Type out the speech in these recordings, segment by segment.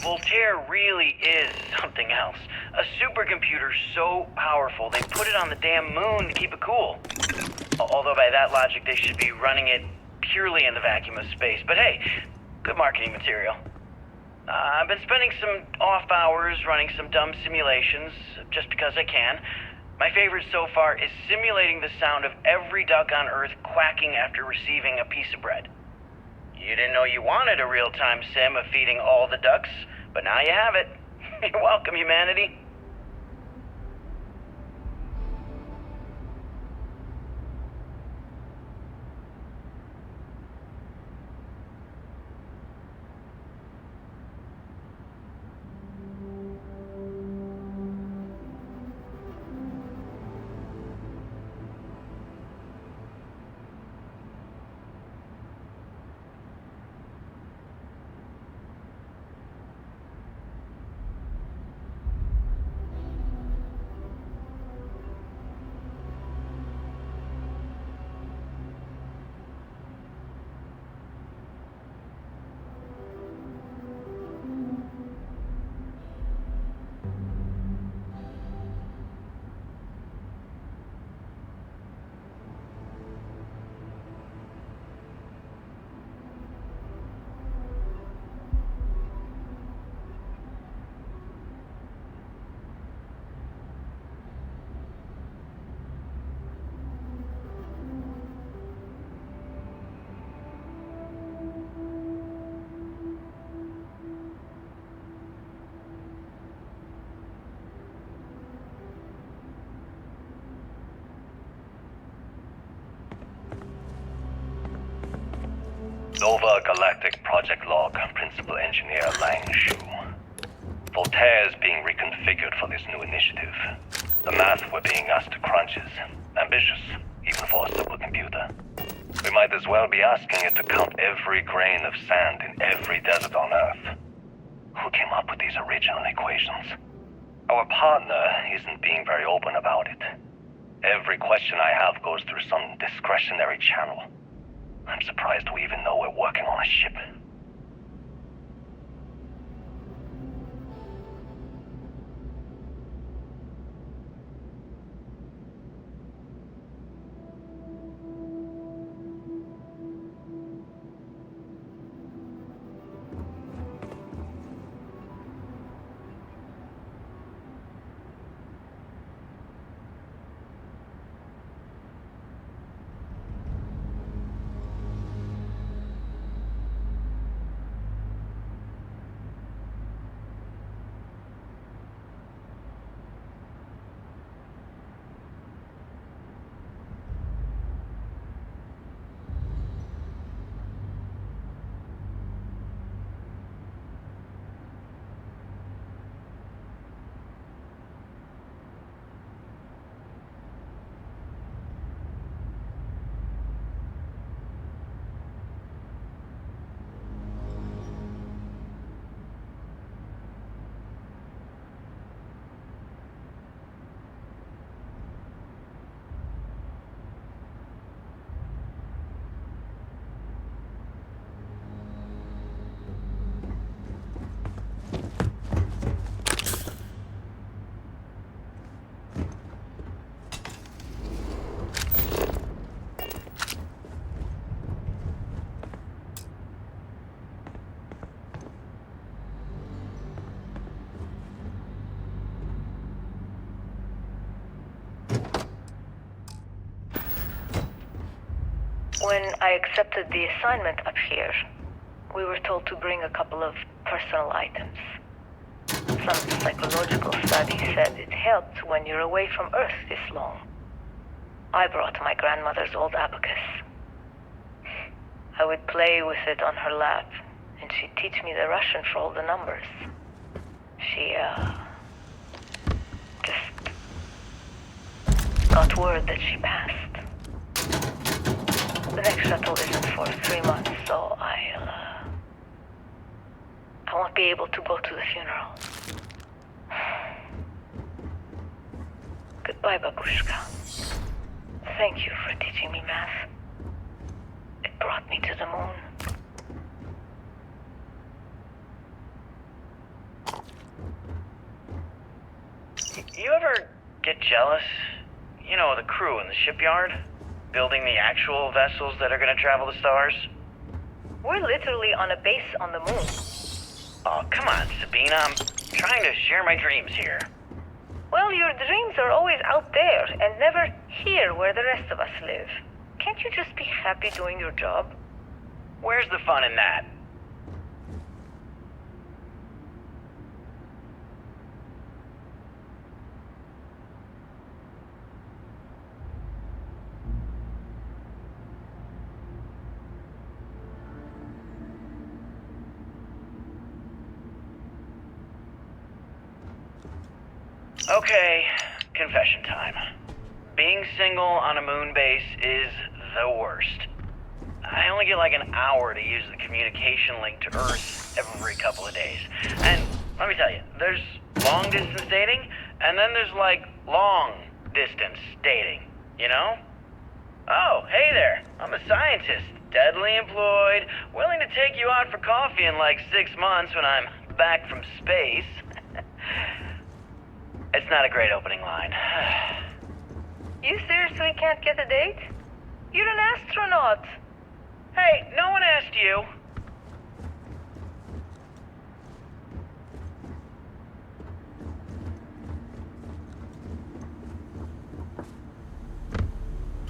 Voltaire really is something else. A supercomputer so powerful they put it on the damn moon to keep it cool. Although by that logic they should be running it purely in the vacuum of space. But hey, good marketing material. I've been spending some off hours running some dumb simulations, just because I can. My favorite so far is simulating the sound of every duck on Earth quacking after receiving a piece of bread. You didn't know you wanted a real-time sim of feeding all the ducks, but now you have it. You're welcome, humanity. Nova Galactic Project Log, Principal Engineer Lang Shu. Voltaire is being reconfigured for this new initiative. The math we're being asked to crunch is ambitious, even for a supercomputer. We might as well be asking it to count every grain of sand in every desert on Earth. Who came up with these original equations? Our partner isn't being very open about it. Every question I have goes through some discretionary channel. I'm surprised we even know we're working on a ship. When I accepted the assignment up here, we were told to bring a couple of personal items. Some psychological study said it helped when you're away from Earth this long. I brought my grandmother's old abacus. I would play with it on her lap, and she'd teach me the Russian for all the numbers. She, just got word that she passed. The next shuttle isn't for 3 months, so I won't be able to go to the funeral. Goodbye, Babushka. Thank you for teaching me math. It brought me to the moon. you ever get jealous? You know, the crew in the shipyard? Building the actual vessels that are gonna travel the stars? We're literally on a base on the moon. Oh, come on, Sabina. I'm trying to share my dreams here. Well, your dreams are always out there and never here where the rest of us live. Can't you just be happy doing your job? Where's the fun in that? Okay, confession time. Being single on a moon base is the worst. I only get like an hour to use the communication link to Earth every couple of days. And let me tell you, there's long distance dating, and then there's like long distance dating, you know? Oh, hey there, I'm a scientist, deadly employed, willing to take you out for coffee in like 6 months when I'm back from space. It's not a great opening line. You seriously can't get a date? You're an astronaut. Hey, no one asked you.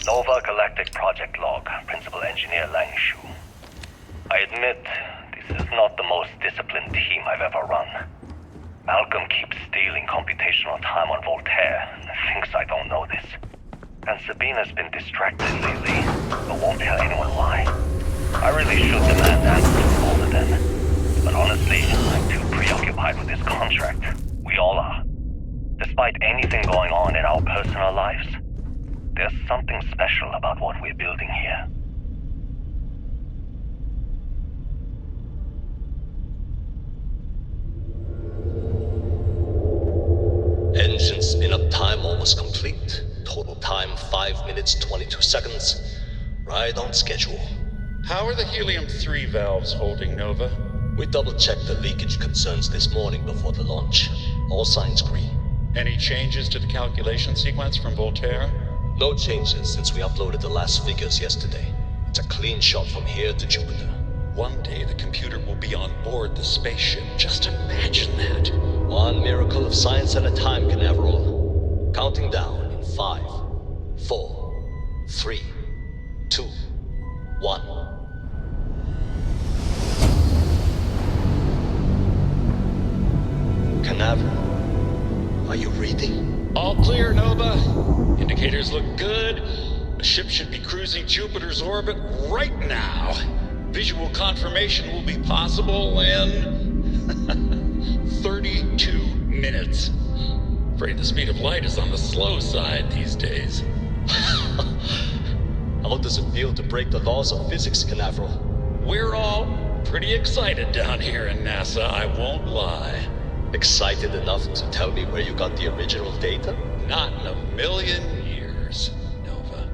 Nova Galactic Project Log, Principal Engineer Lang Shu. I admit, this is not the most disciplined team I've ever run. Malcolm keeps stealing computational time on Voltaire and thinks I don't know this. And Sabina's been distracted lately, but won't tell anyone why. I really should demand answers from all of them. But honestly, I'm too preoccupied with this contract. We all are. Despite anything going on in our personal lives, there's something special about what we're building here. Engine spin-up time almost complete. Total time 5 minutes 22 seconds. Right on schedule. How are the helium-3 valves holding, Nova? We double-checked the leakage concerns this morning before the launch. All signs green. Any changes to the calculation sequence from Voltaire? No changes since we uploaded the last figures yesterday. It's a clean shot from here to Jupiter. One day the computer will be on board the spaceship. Just imagine that. One miracle of science at a time, Canaveral. Counting down in 5, 4, 3, 2, 1. Canaveral, are you reading? All clear, Nova. Indicators look good. The ship should be cruising Jupiter's orbit right now. Visual confirmation will be possible in 32 minutes. Afraid the speed of light is on the slow side these days. How does it feel to break the laws of physics, Canaveral? We're all pretty excited down here in NASA, I won't lie. Excited enough to tell me where you got the original data? Not in a million years, Nova.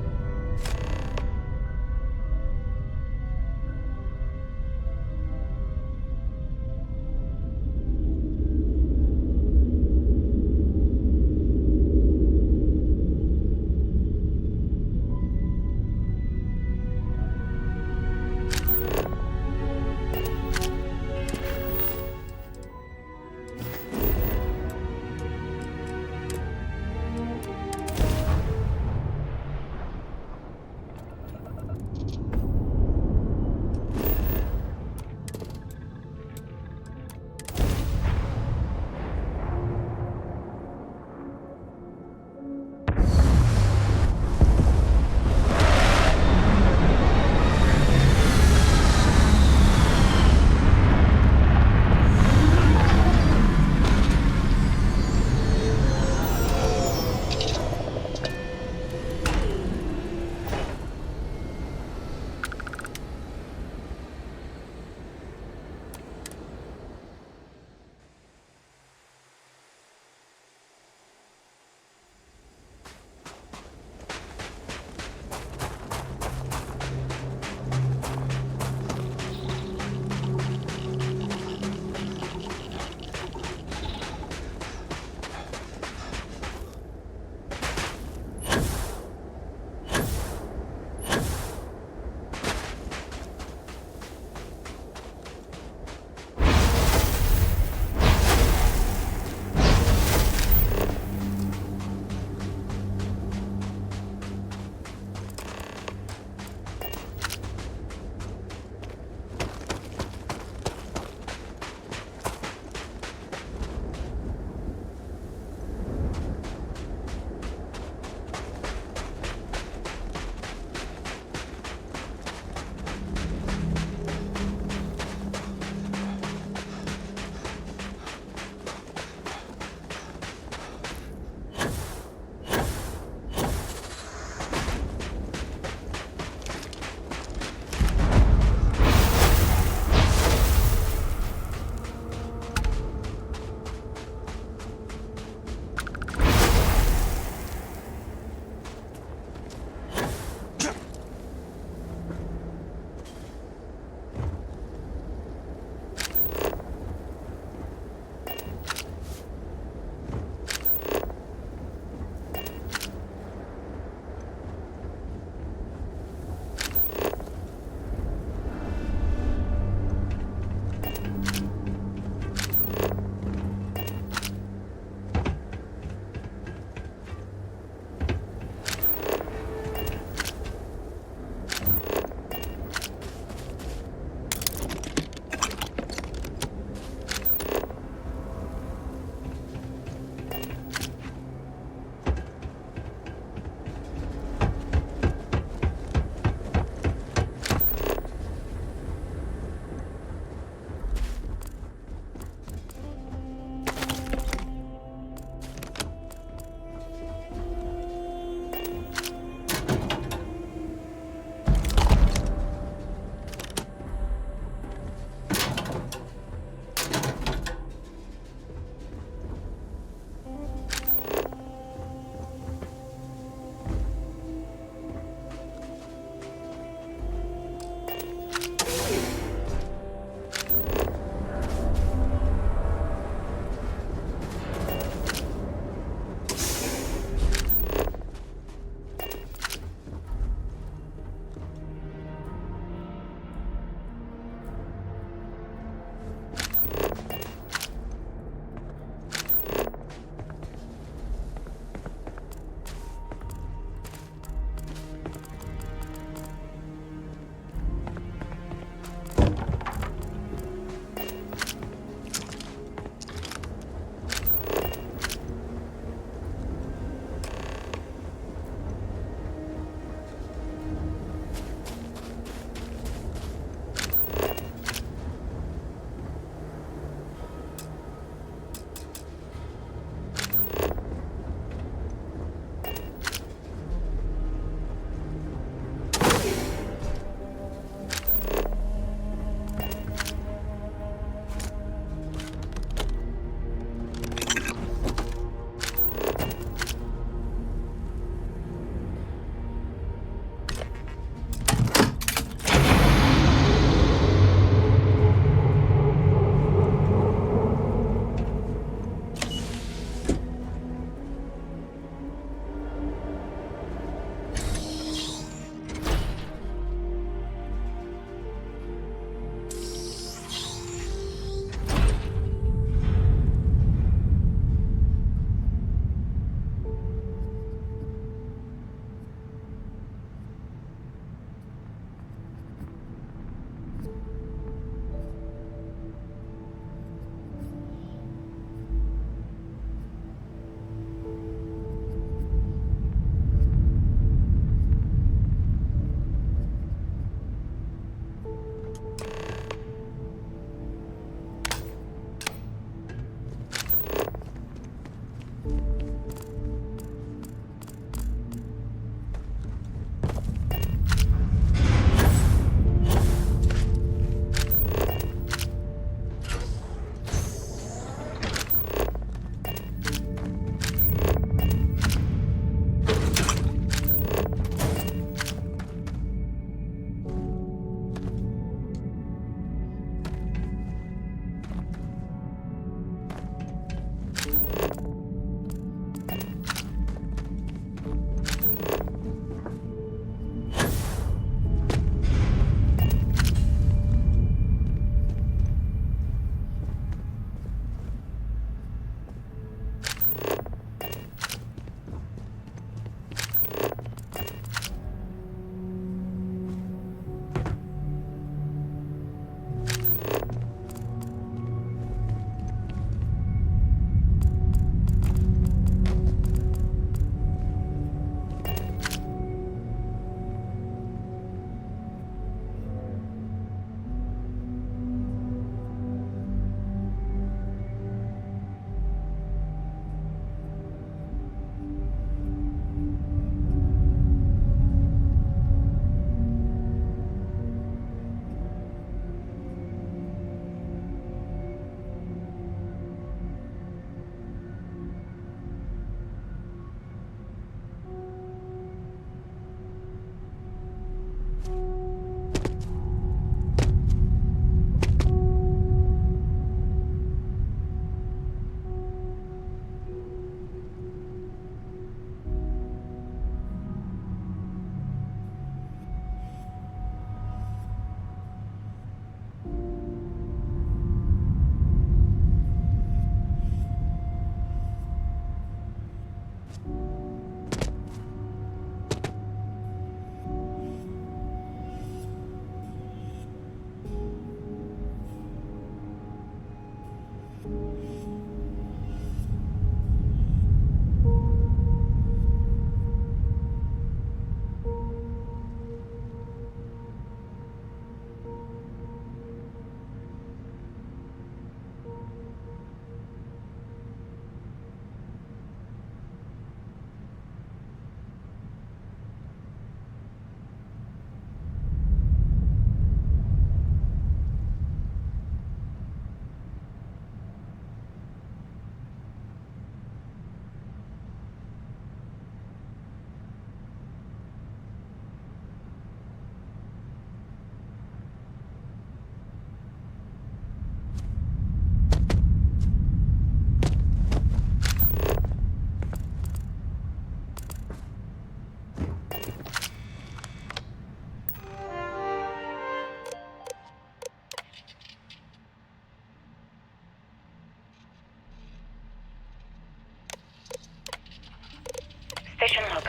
Station log.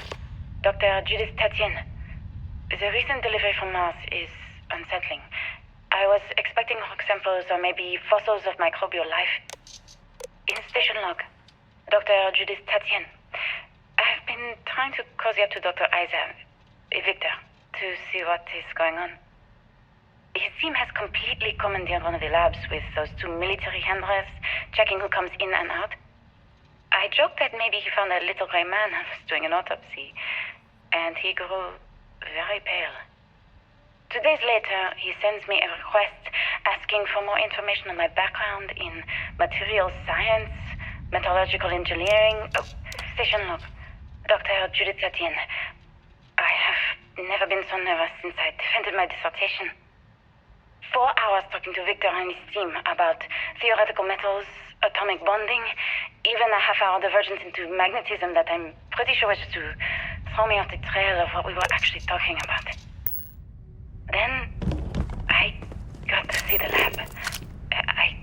Dr. Judith Tatien. The recent delivery from Mars is unsettling. I was expecting rock samples or maybe fossils of microbial life. In station log, Dr. Judith Tatien. I've been trying to cozy up to Dr. Victor, to see what is going on. His team has completely commandeered one of the labs with those 2 military handlers, checking who comes in and out. I joked that maybe he found a little gray man and was doing an autopsy, and he grew very pale. 2 days later, he sends me a request asking for more information on my background in materials science, metallurgical engineering. Oh, station log. Dr. Judith Tatien. I have never been so nervous since I defended my dissertation. 4 hours talking to Victor and his team about theoretical metals, atomic bonding, even a half-hour divergence into magnetism that I'm pretty sure was just to throw me off the trail of what we were actually talking about. Then, I got to see the lab. I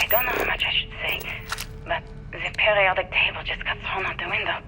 don't know how much I should say, but the periodic table just got thrown out the window.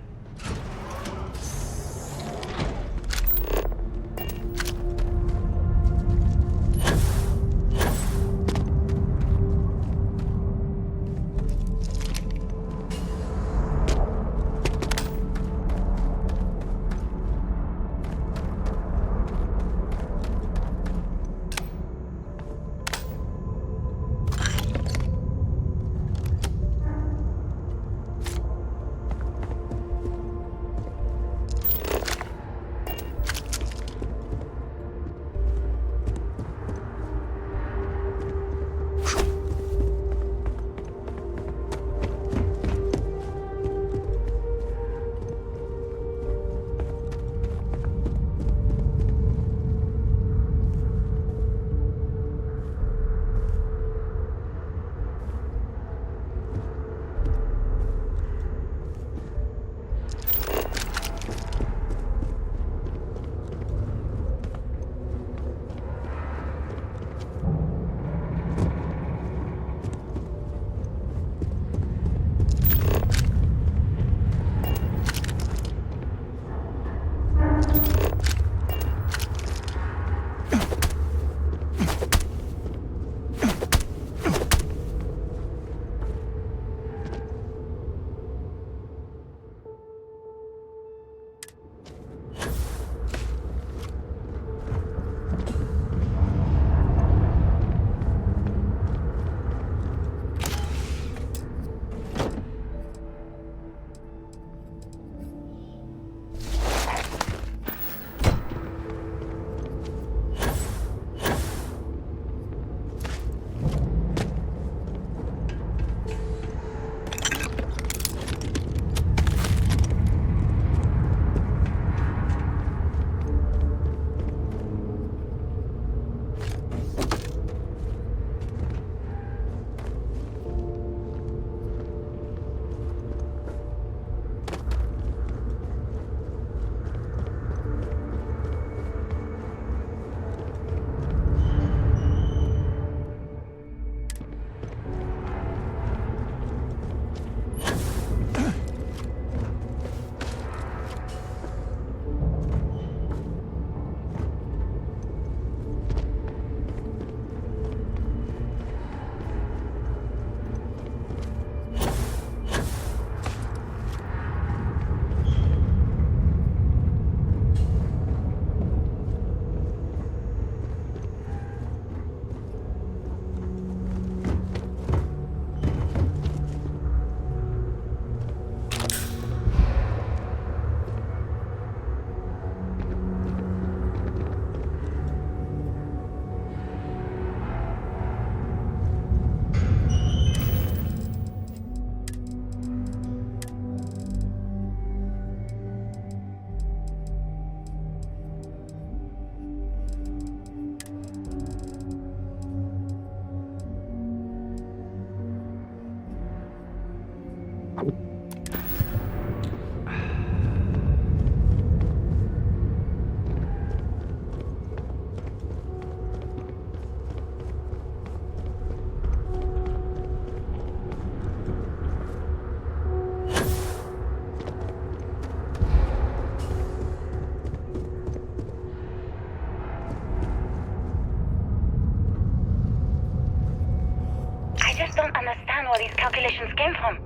all these calculations came from.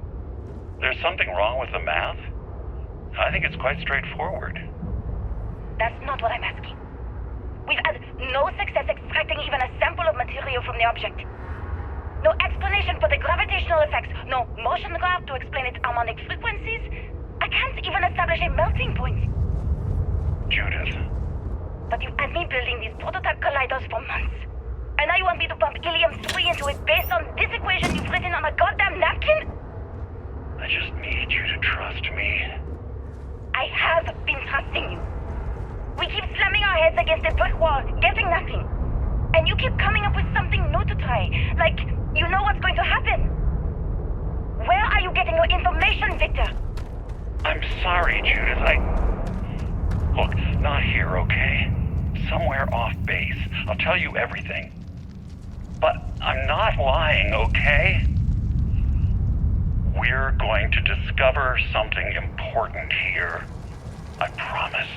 There's something wrong with the math? I think it's quite straightforward. That's not what I'm asking. We've had no success extracting even a sample of material from the object. No explanation for the gravitational effects, no motion graph to explain its harmonic frequencies. I can't even establish a melting point. Judith. But you've had me building these prototype colliders for months. And now you want me to pump helium-3 into it based on this equation you've written on a goddamn napkin? I just need you to trust me. I have been trusting you. We keep slamming our heads against a brick wall, getting nothing. And you keep coming up with something new to try, like you know what's going to happen. Where are you getting your information, Victor? I'm sorry, Judith. Look, not here, okay? Somewhere off base. I'll tell you everything. But I'm not lying, okay? We're going to discover something important here. I promise.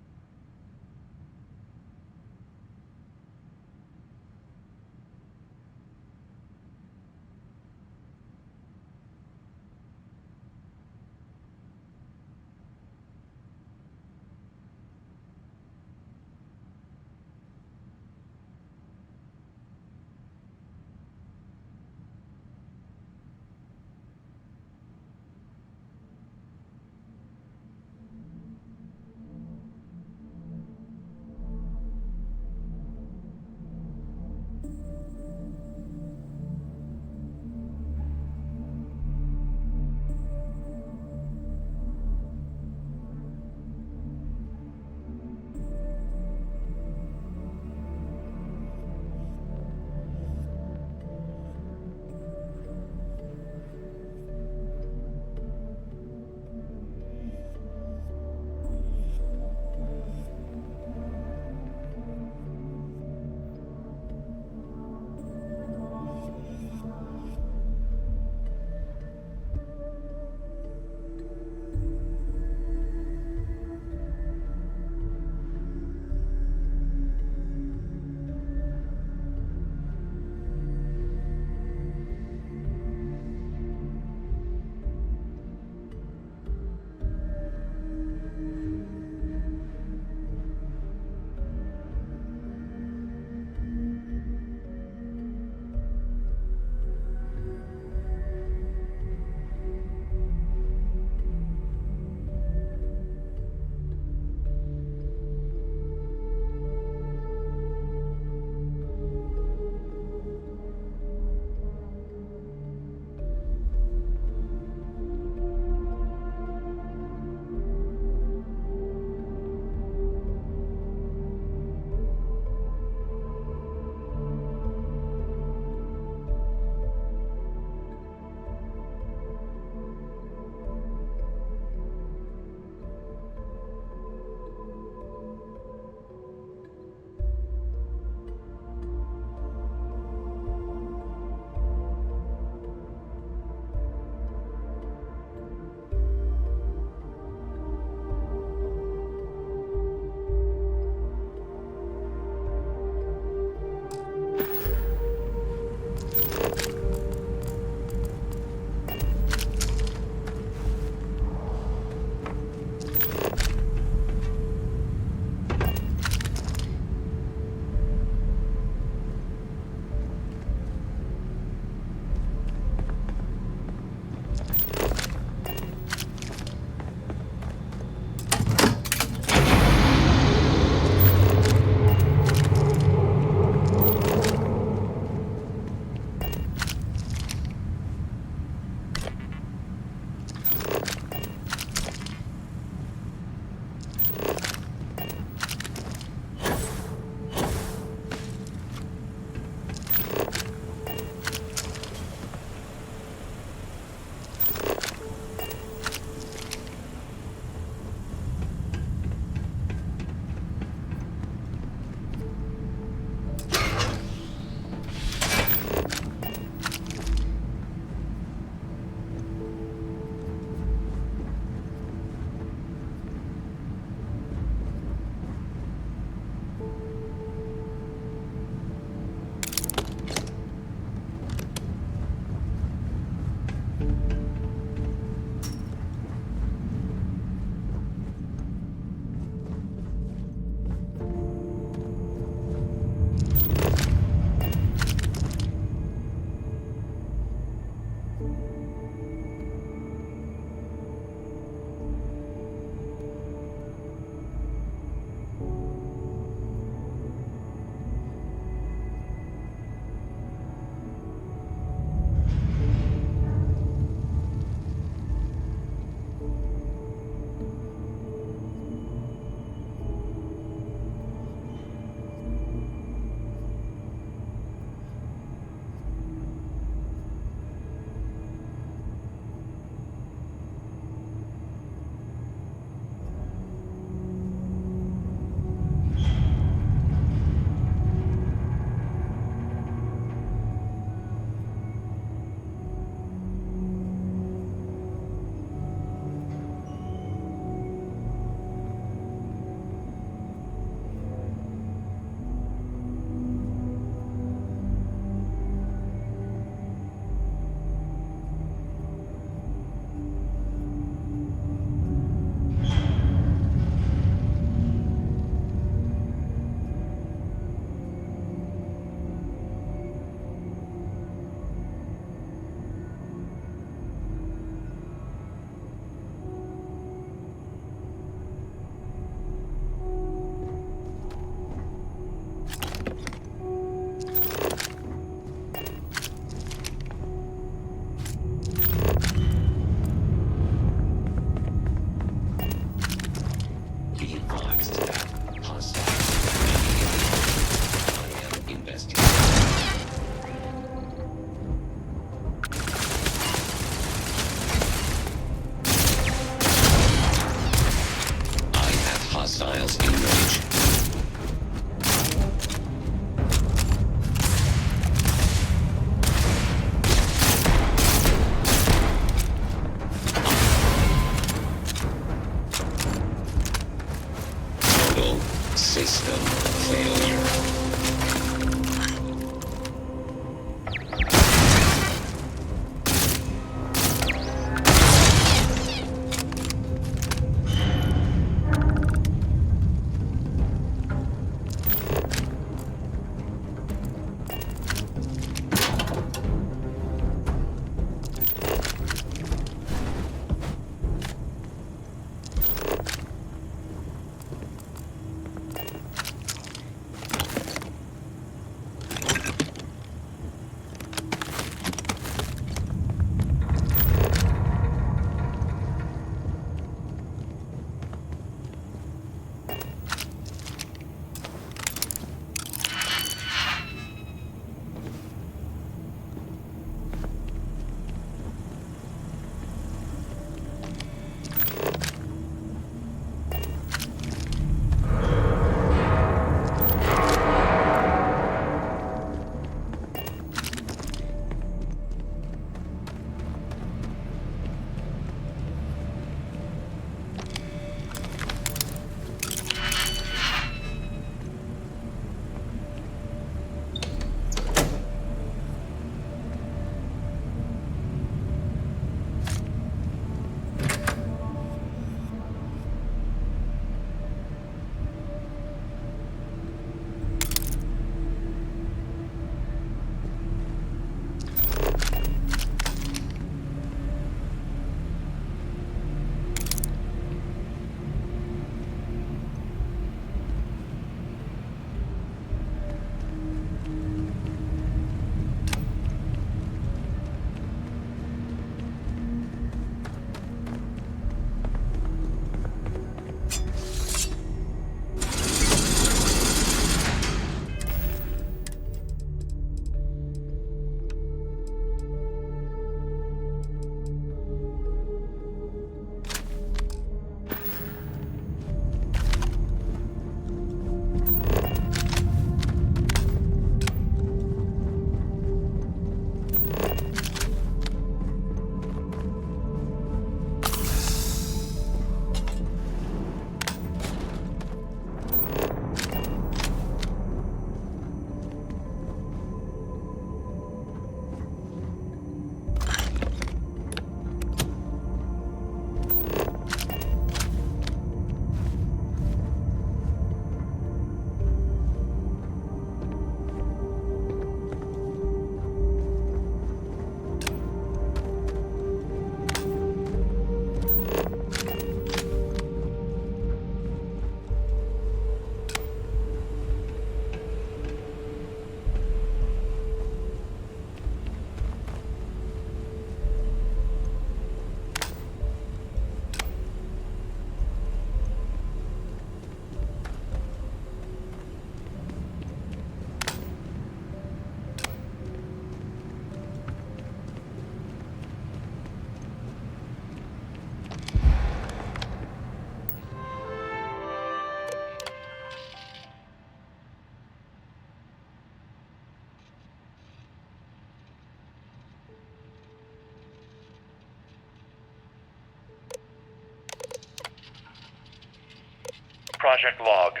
Project Log,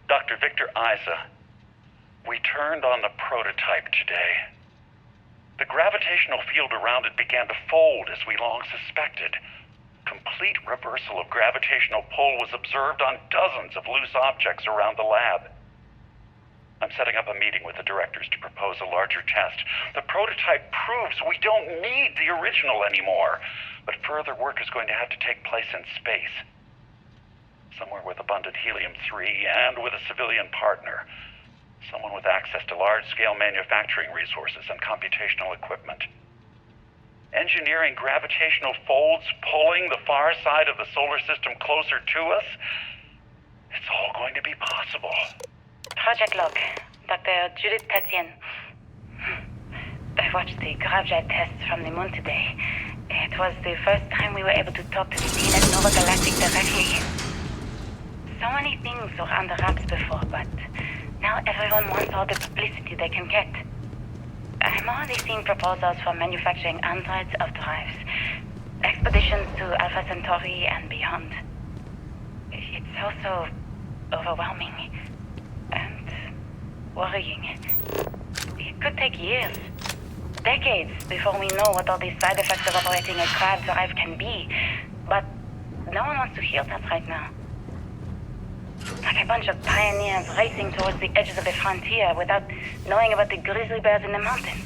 Dr. Victor Isa. We turned on the prototype today. The gravitational field around it began to fold as we long suspected. Complete reversal of gravitational pull was observed on dozens of loose objects around the lab. I'm setting up a meeting with the directors to propose a larger test. The prototype proves we don't need the original anymore, but further work is going to have to take place in space. Somewhere with abundant helium-3 and with a civilian partner. Someone with access to large-scale manufacturing resources and computational equipment. Engineering gravitational folds pulling the far side of the solar system closer to us? It's all going to be possible. Project Log, Dr. Judith Tatian. I watched the GravJet tests from the moon today. It was the first time we were able to talk to the team at Nova Galactic directly. So many things were under wraps before, but now everyone wants all the publicity they can get. I'm already seeing proposals for manufacturing hundreds of drives, expeditions to Alpha Centauri and beyond. It's also overwhelming and worrying. It could take years, decades, before we know what all these side effects of operating a grav drive can be, but no one wants to hear that right now. Like a bunch of pioneers racing towards the edges of the frontier without knowing about the grizzly bears in the mountains.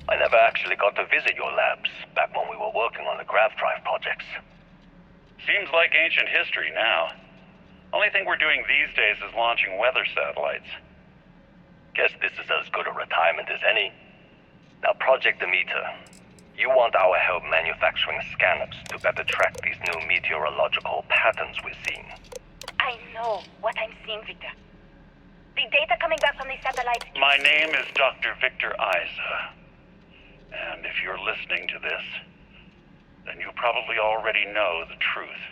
I never actually got to visit your labs back when we were working on the grav drive projects. Seems like ancient history now. Only thing we're doing these days is launching weather satellites. Guess this is as good a retirement as any. Now, Project Demeter, you want our help manufacturing scanners to better track these new meteorological patterns we're seeing. I know what I'm seeing, Victor. The data coming back from the satellite. My name is Dr. Victor Isa. And if you're listening to this, then you probably already know the truth.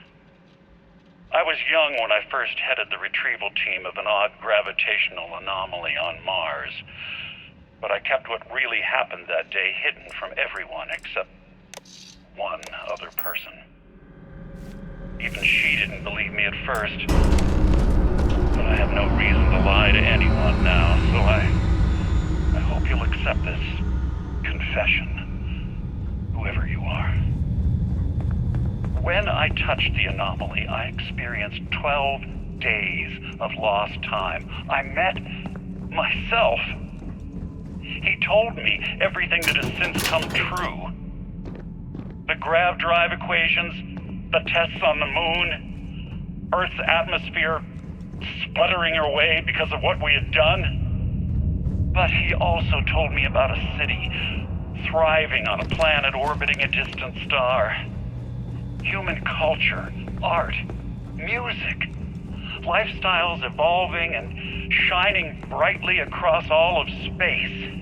I was young when I first headed the retrieval team of an odd gravitational anomaly on Mars. But I kept what really happened that day hidden from everyone except one other person. Even she didn't believe me at first. But I have no reason to lie to anyone now, so I hope hope you'll accept this confession, whoever you are. When I touched the anomaly, I experienced 12 days of lost time. I met myself. He told me everything that has since come true. The grav drive equations, the tests on the moon, Earth's atmosphere sputtering away because of what we had done. But he also told me about a city thriving on a planet orbiting a distant star. Human culture, art, music, lifestyles evolving and shining brightly across all of space.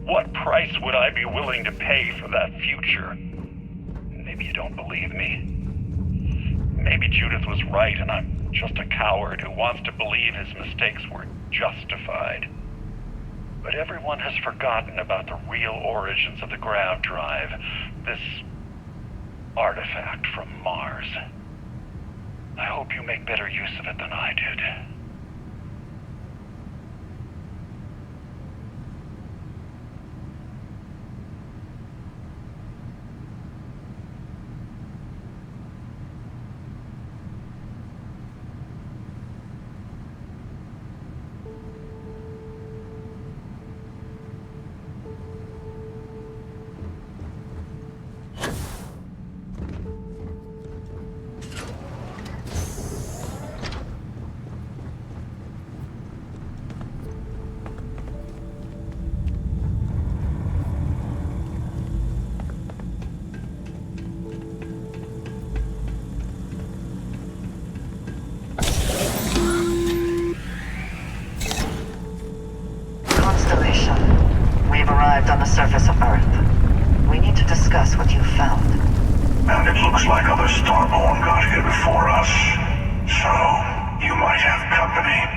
What price would I be willing to pay for that future? Maybe you don't believe me. Maybe Judith was right and I'm just a coward who wants to believe his mistakes were justified. But everyone has forgotten about the real origins of the grav drive, this artifact from Mars. I hope you make better use of it than I did. On the surface of Earth. We need to discuss what you've found. And it looks like other Starborn got here before us. So, you might have company.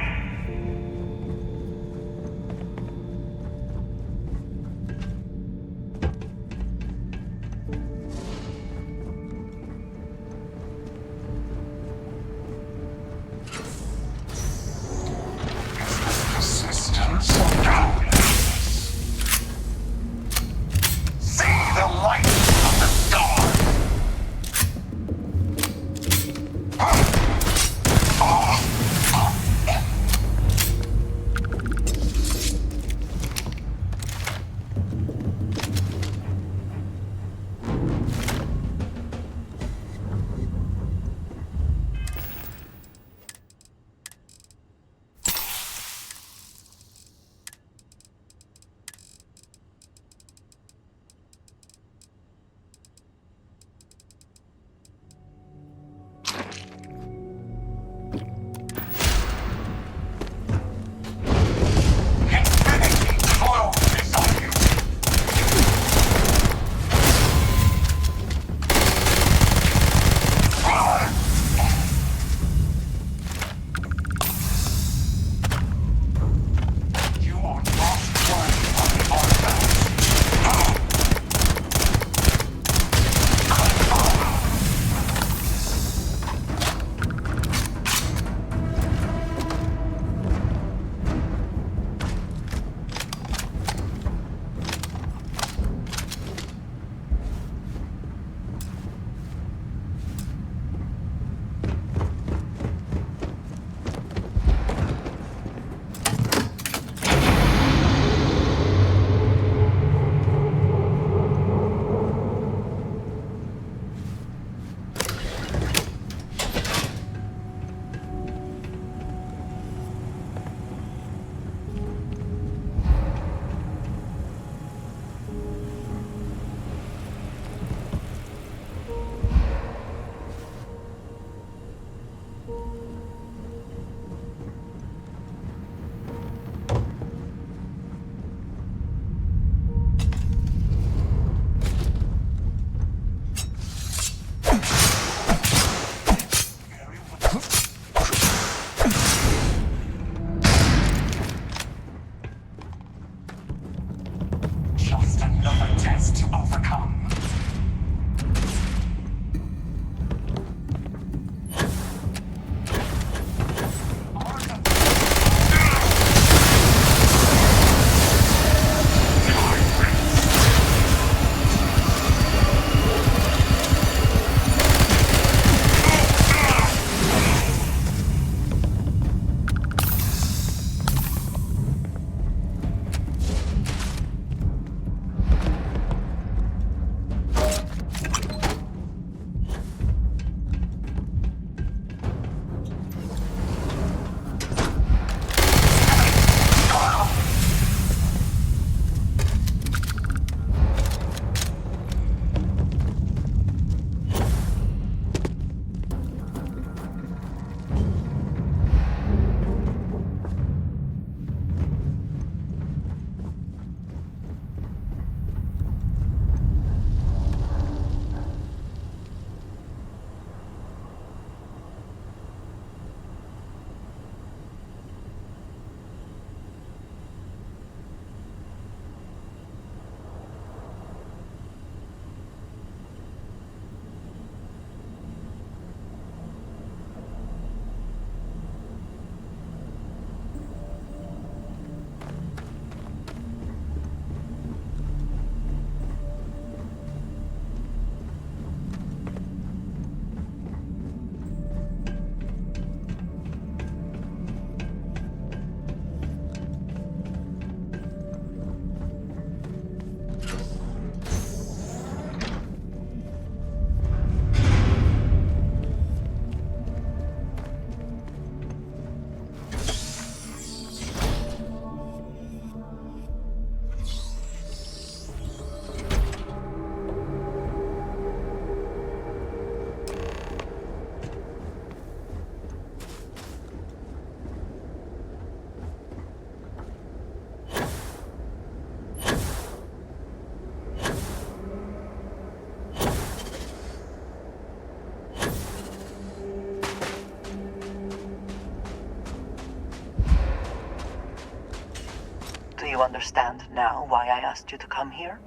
you understand now why I asked you to come here?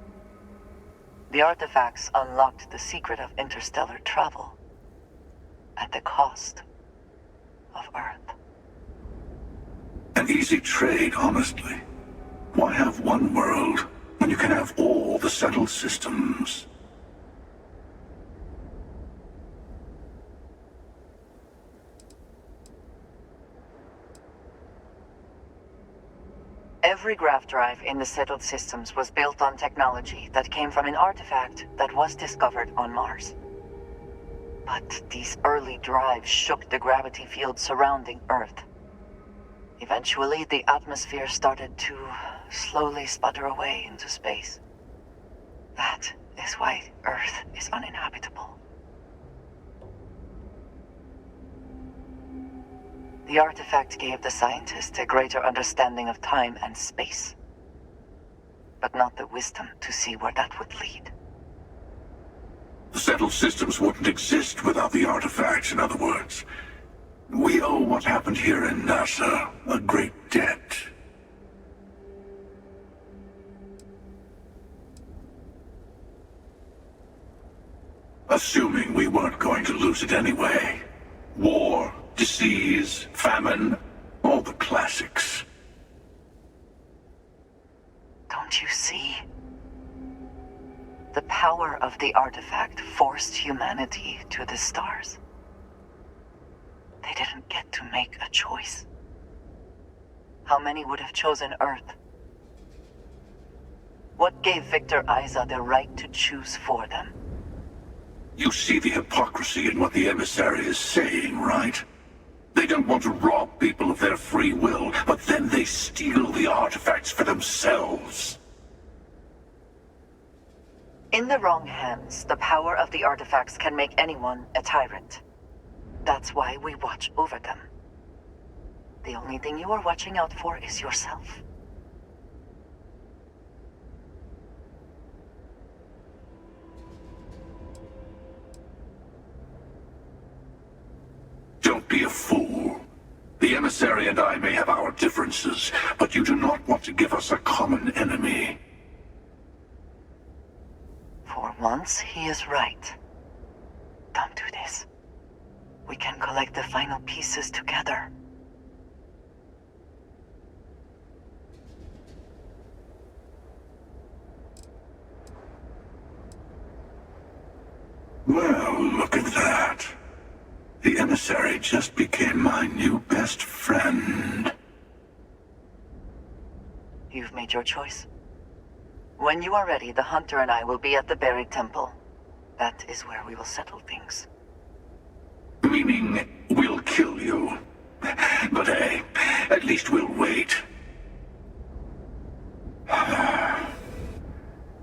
The artifacts unlocked the secret of interstellar travel at the cost of Earth. An easy trade, honestly. Why have one world when you can have all the settled systems? Every graph drive in the settled systems was built on technology that came from an artifact that was discovered on Mars. But these early drives shook the gravity field surrounding Earth. Eventually, the atmosphere started to slowly sputter away into space. That is why Earth is uninhabitable. The artifact gave the scientists a greater understanding of time and space, but not the wisdom to see where that would lead. The settled systems wouldn't exist without the artifacts, in other words. We owe what happened here in NASA a great debt. Assuming we weren't going to lose it anyway. War, disease, famine, all the classics. Don't you see? The power of the artifact forced humanity to the stars. They didn't get to make a choice. How many would have chosen Earth? What gave Victor Isa the right to choose for them? You see the hypocrisy in what the emissary is saying, right? They don't want to rob people of their free will, but then they steal the artifacts for themselves. In the wrong hands, the power of the artifacts can make anyone a tyrant. That's why we watch over them. The only thing you are watching out for is yourself. Don't be a fool. The emissary and I may have our differences, but you do not want to give us a common enemy. For once, he is right. Don't do this. We can collect the final pieces together. Well, look at that. The emissary just became my new best friend. You've made your choice. When you are ready, the Hunter and I will be at the buried temple. That is where we will settle things. Meaning, we'll kill you. But hey, at least we'll wait.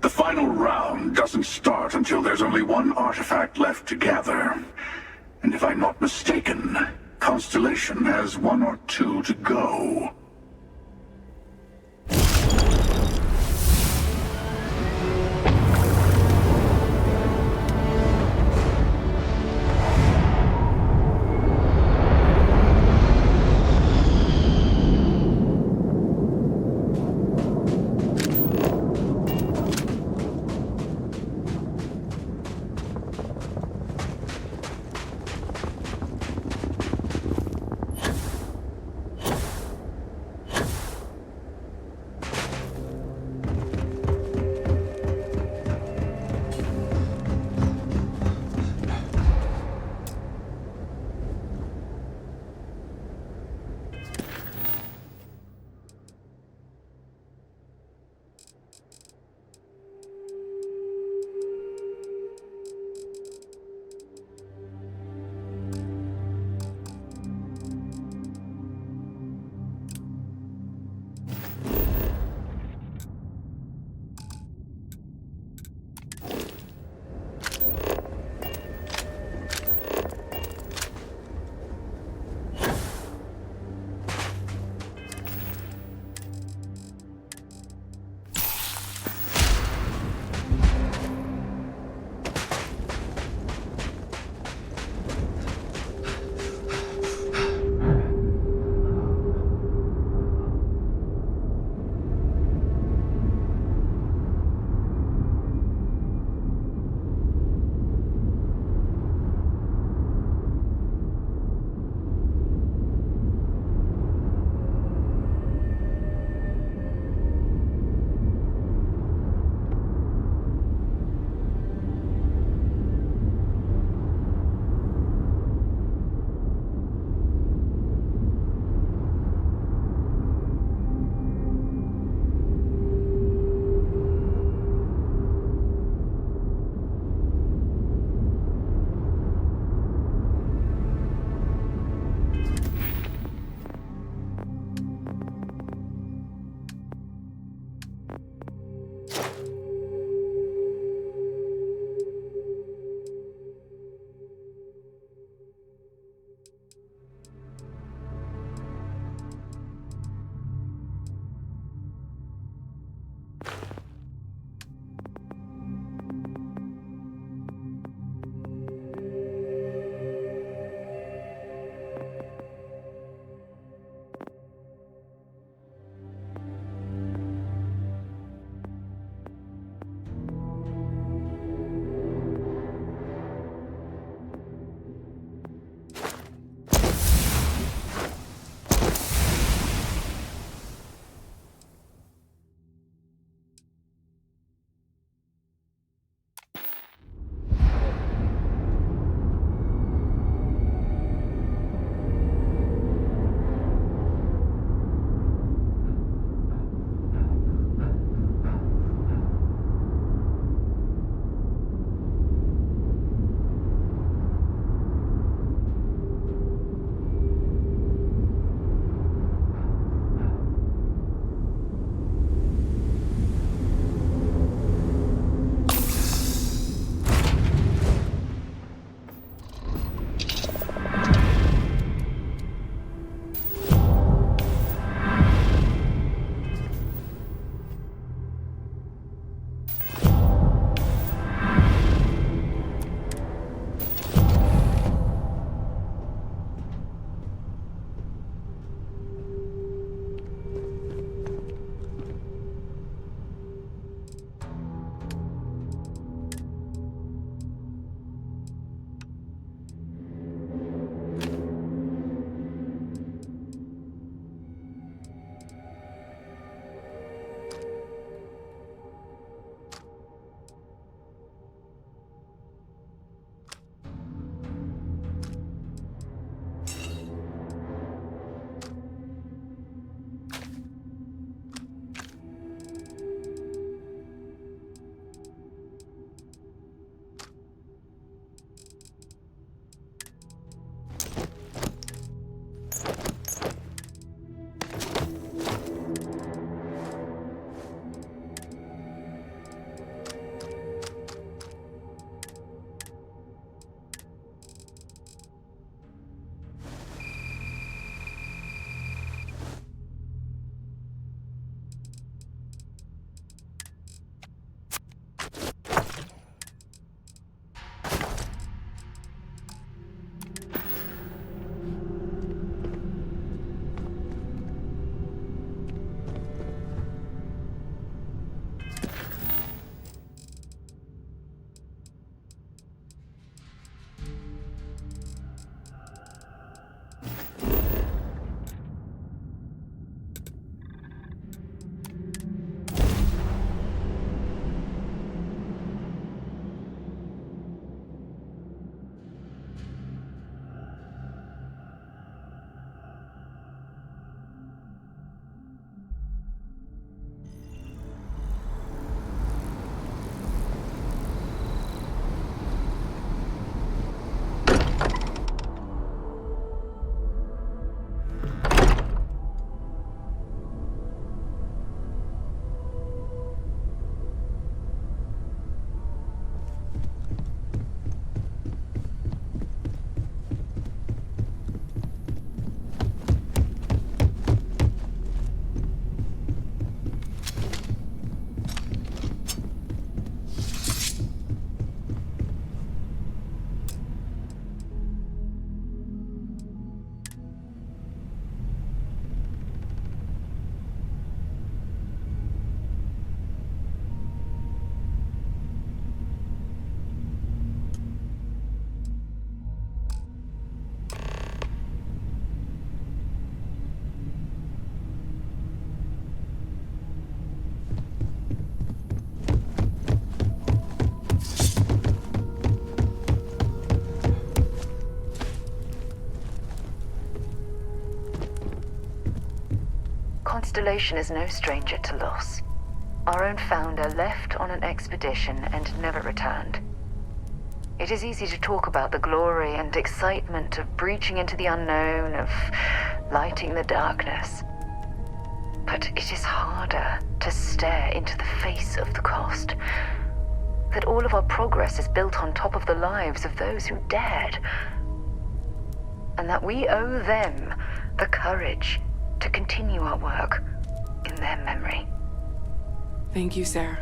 The final round doesn't start until there's only one artifact left to gather. And if I'm not mistaken, Constellation has one or two to go. constellation is no stranger to loss. Our own founder left on an expedition and never returned. It is easy to talk about the glory and excitement of breaching into the unknown, of lighting the darkness. But it is harder to stare into the face of the cost. That all of our progress is built on top of the lives of those who dared. And that we owe them the courage to continue our work in their memory. Thank you, Sarah.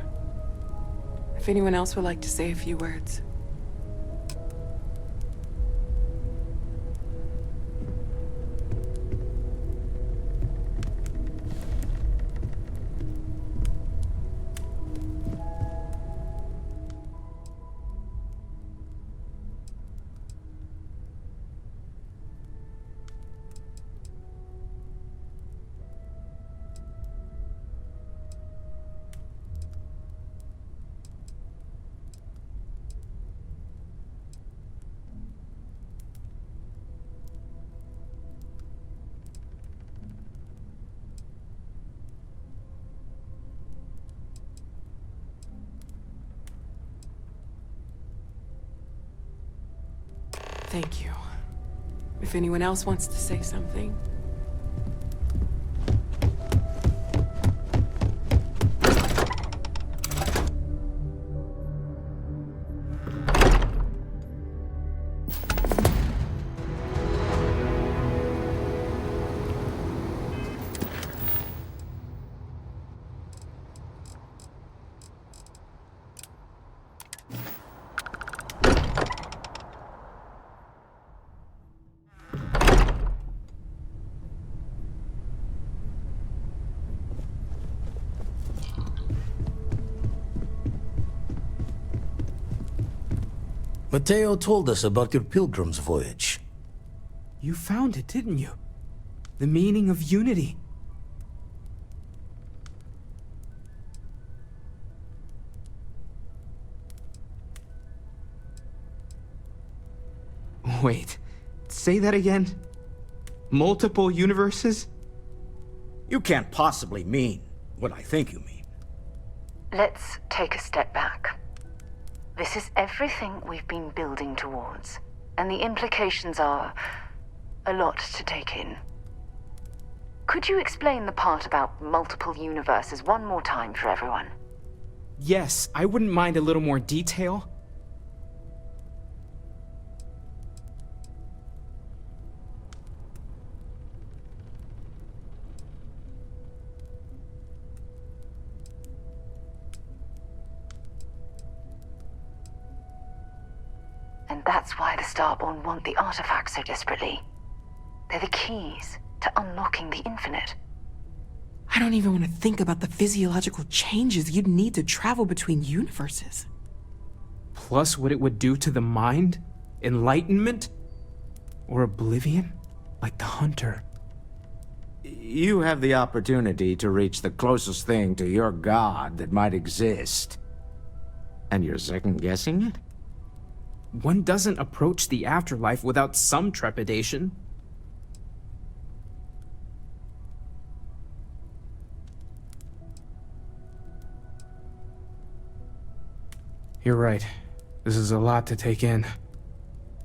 If anyone else would like to say a few words. Thank you. If anyone else wants to say something. Mateo told us about your pilgrim's voyage. You found it, didn't you? The meaning of unity. Wait, say that again? Multiple universes? You can't possibly mean what I think you mean. Let's take a step back. This is everything we've been building towards, and the implications are a lot to take in. Could you explain the part about multiple universes one more time for everyone? Yes, I wouldn't mind a little more detail. And that's why the Starborn want the artifacts so desperately. They're the keys to unlocking the infinite. I don't even want to think about the physiological changes you'd need to travel between universes. Plus what it would do to the mind? Enlightenment? Or oblivion? Like the Hunter. You have the opportunity to reach the closest thing to your god that might exist. And you're second-guessing it? One doesn't approach the afterlife without some trepidation. You're right. This is a lot to take in.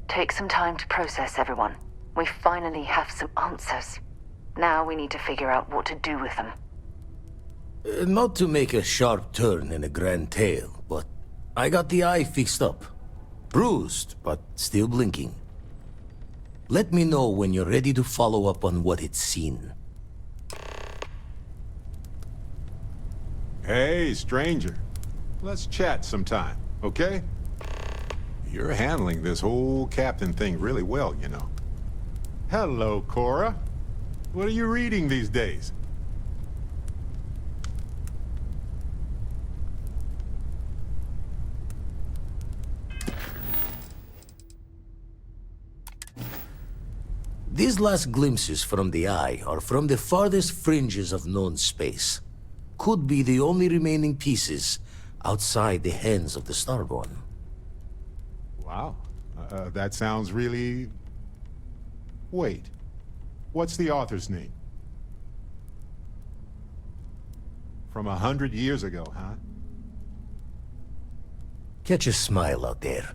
Take some time to process, everyone. We finally have some answers. Now we need to figure out what to do with them. Not to make a sharp turn in a grand tale, but I got the eye fixed up. Bruised, but still blinking. Let me know when you're ready to follow up on what it's seen. Hey, stranger. Let's chat sometime, okay? You're handling this whole captain thing really well, you know. Hello, Cora. What are you reading these days? These last glimpses from the eye are from the farthest fringes of known space. Could be the only remaining pieces outside the hands of the Starborn. Wow. That sounds really... Wait. What's the author's name? From 100 years ago, huh? Catch a smile out there.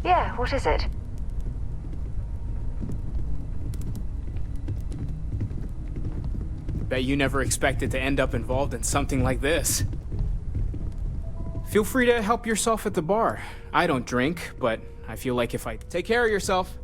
Yeah, what is it? Bet you never expected to end up involved in something like this. Feel free to help yourself at the bar. I don't drink, but I feel like if I take care of yourself.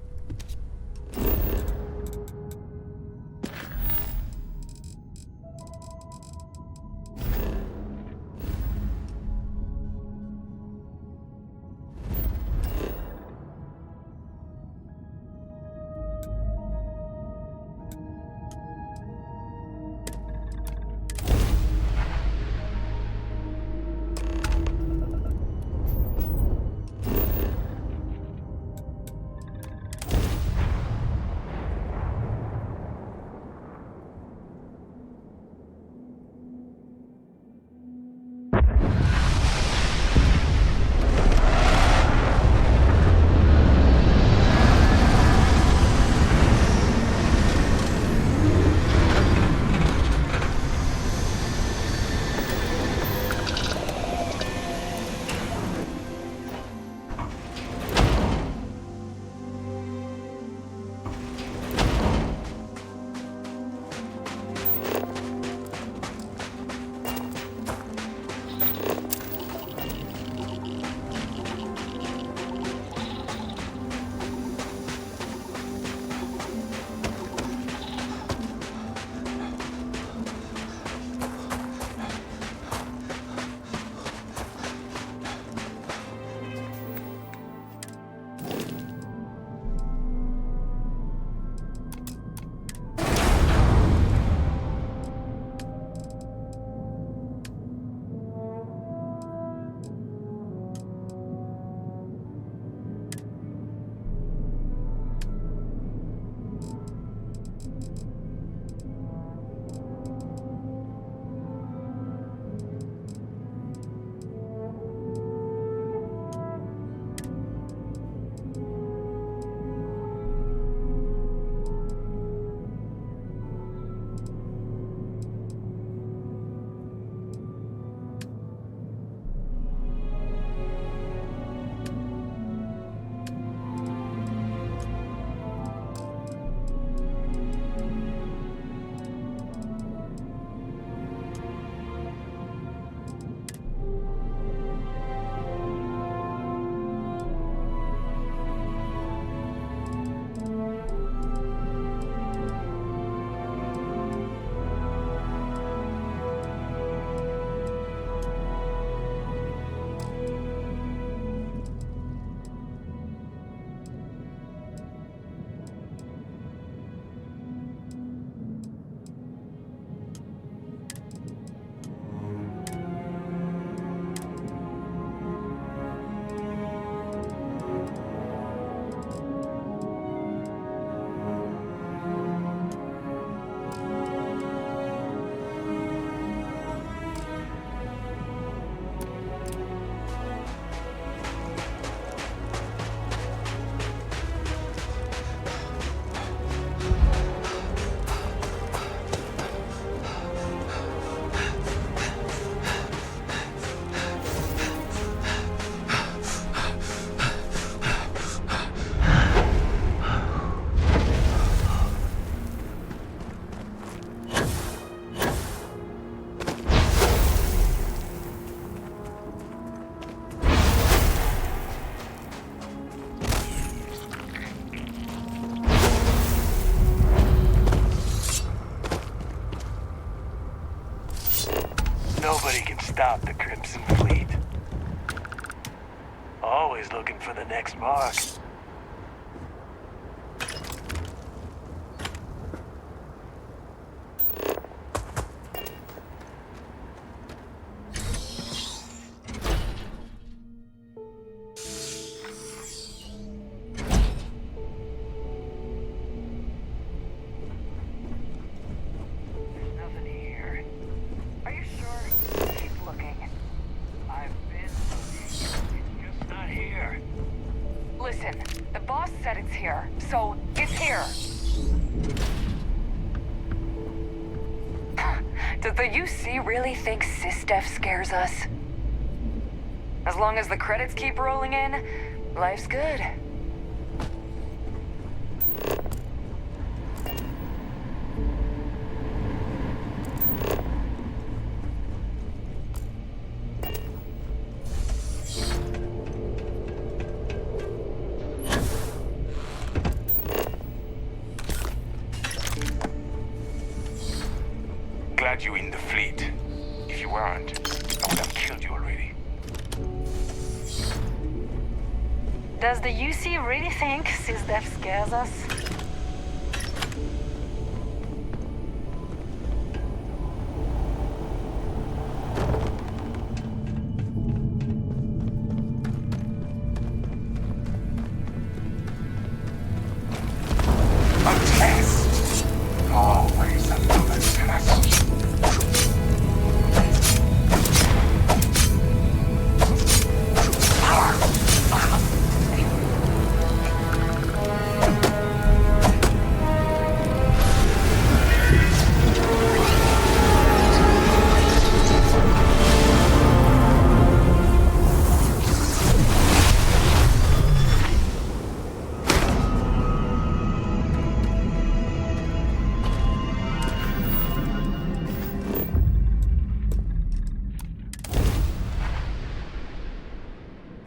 Nobody can stop the Crimson Fleet. Always looking for the next mark. Listen, the boss said it's here, so it's here. Does the UC really think SysDef scares us? As long as the credits keep rolling in, life's good. Glad you in the fleet. If you weren't, I would have killed you already. Does the UC really think SysDef scares us? A test! Always another test.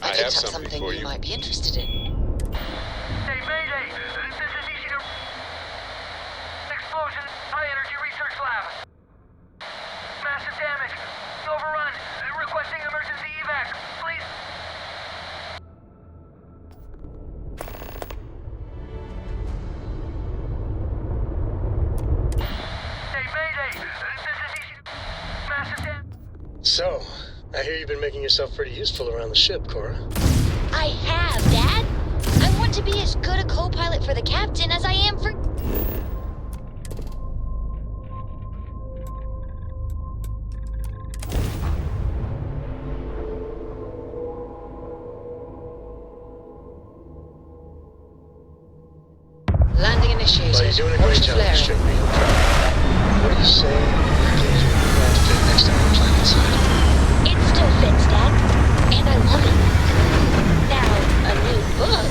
I picked up something you might be interested in. Hey, Mayday! This is easy to... Explosion, high energy research lab. Massive damage. Overrun. Requesting emergency evac. Please. Hey, Mayday! This is easy to... Massive damage. So, I hear you've been making yourself pretty useful around the ship, Cora. I have, Dad. I want to be as good a co-pilot for the captain as I am for... Landing initiated. Well, you're doing a great job with the ship, Rio. What do you say we fit next to our planet side? It still fits, Dad. And I love it. Now, a new book.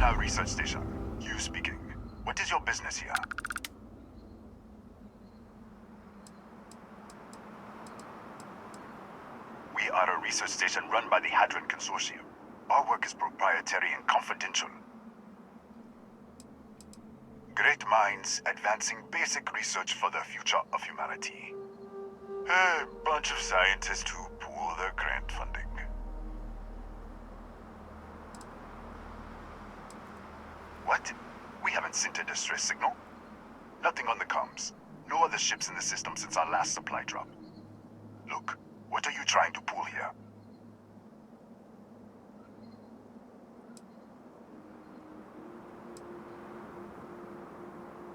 Nishina Research Station. You speaking. What is your business here? We are a research station run by the Hadron Consortium. Our work is proprietary and confidential. Great minds advancing basic research for the future of humanity. A bunch of scientists who pool their grant funding. What? We haven't sent a distress signal? Nothing on the comms. No other ships in the system since our last supply drop. Look, what are you trying to pull here?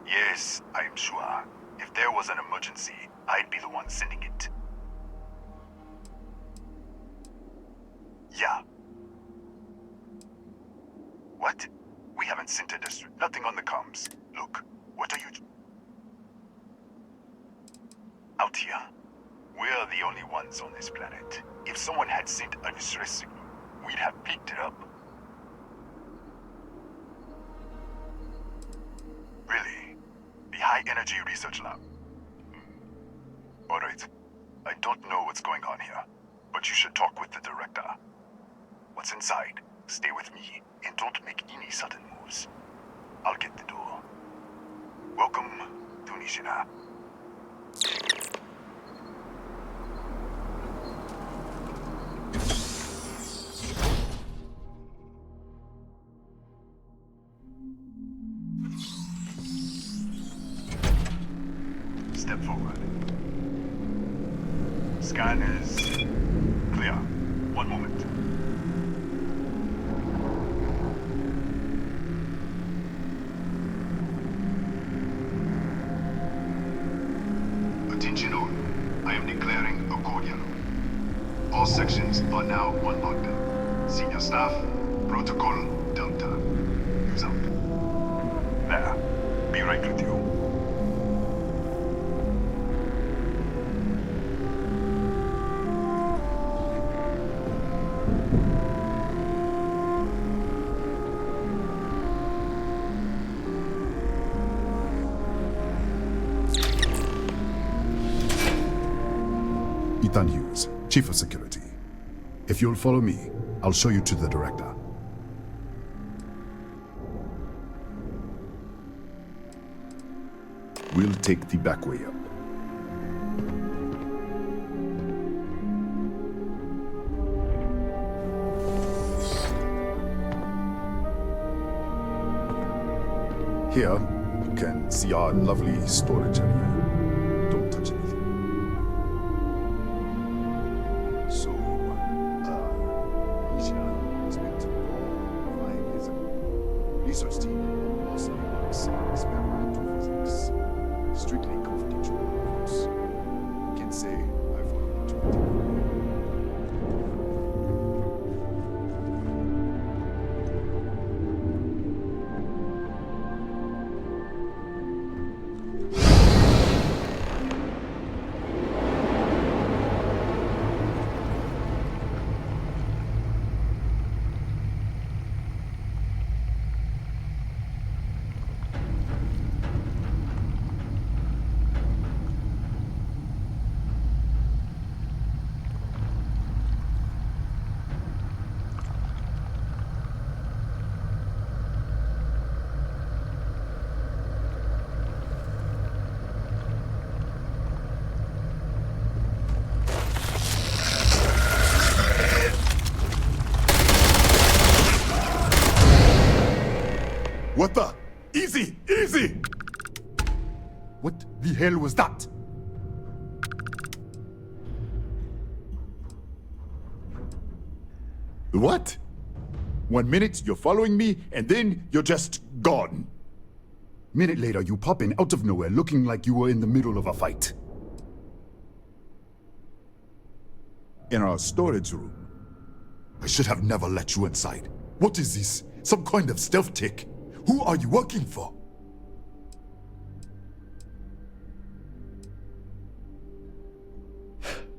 Yes, I'm sure. If there was an emergency, I'd be the one sending it. Yeah. What? We haven't sent a distress. Nothing on the comms. Look, what are you... Out here? We're the only ones on this planet. If someone had sent a distress signal, we'd have picked it up. Really? The High Energy Research Lab? Alright. I don't know what's going on here, but you should talk with the director. What's inside? Stay with me, and don't make any sudden moves. I'll get the door. Welcome to Nishina. Step forward. Scan is clear. One moment. Attention all. I am declaring a cordial. All sections are now on lockdown. Senior staff, protocol Delta. Use out. There. Be right with you. Ethan Hughes, Chief of Security. If you'll follow me, I'll show you to the director. We'll take the back way up. Here, you can see our lovely storage area. Don't touch anything. So, Nishina was meant to provide his research team also works in experimental physics. Strictly confidential, of course. Can't say I've run into it. What the? Easy! Easy! What the hell was that? What? 1 minute you're following me, and then you're just gone. Minute later you pop in out of nowhere looking like you were in the middle of a fight. In our storage room. I should have never let you inside. What is this? Some kind of stealth tick? Who are you working for?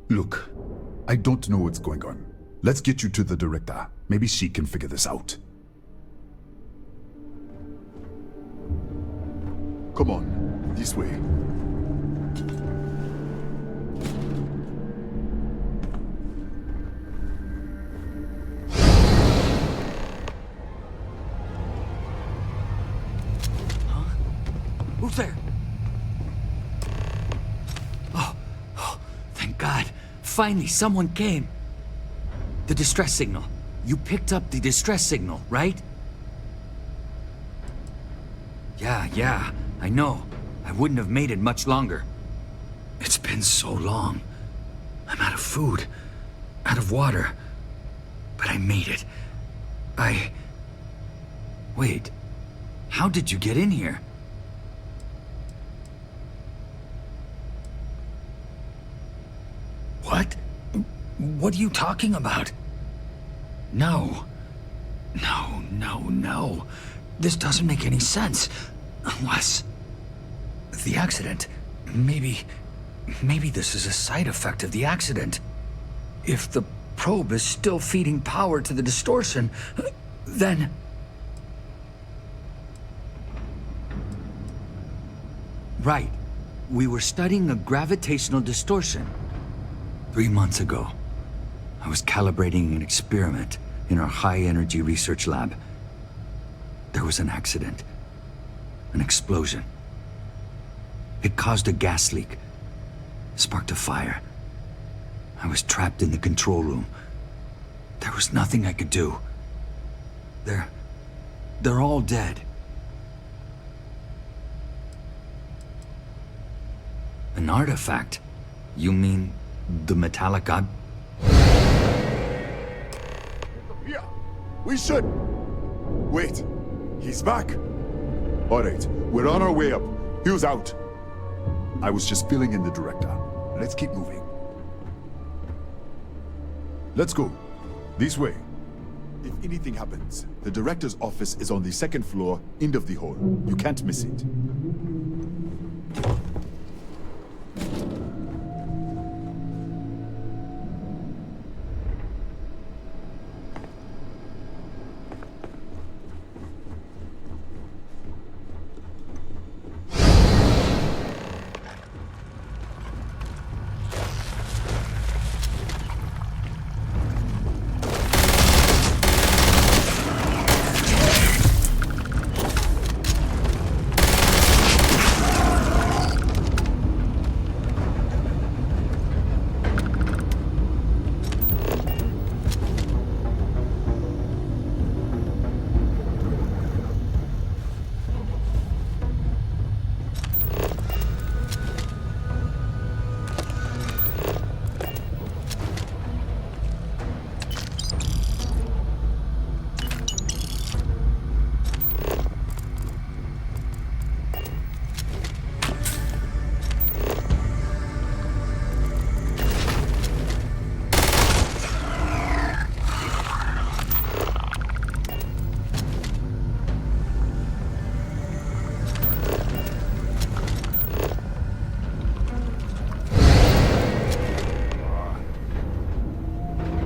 Look, I don't know what's going on. Let's get you to the director. Maybe she can figure this out. Come on, this way. Who's there? Oh, thank God. Finally, someone came. The distress signal. You picked up the distress signal, right? Yeah, I know. I wouldn't have made it much longer. It's been so long. I'm out of food, out of water. But I made it. Wait. How did you get in here? What? What are you talking about? No. No. This doesn't make any sense. Unless... the accident. Maybe this is a side effect of the accident. If the probe is still feeding power to the distortion, then... Right. We were studying a gravitational distortion. 3 months ago, I was calibrating an experiment in our high-energy research lab. There was an accident. An explosion. It caused a gas leak. Sparked a fire. I was trapped in the control room. There was nothing I could do. They're all dead. An artifact? You mean the metallic ob... Yeah, we should. Wait, he's back. All right, we're on our way up. Hugh's out. I was just filling in the director. Let's keep moving. Let's go. This way. If anything happens, the director's office is on the second floor, end of the hall. You can't miss it.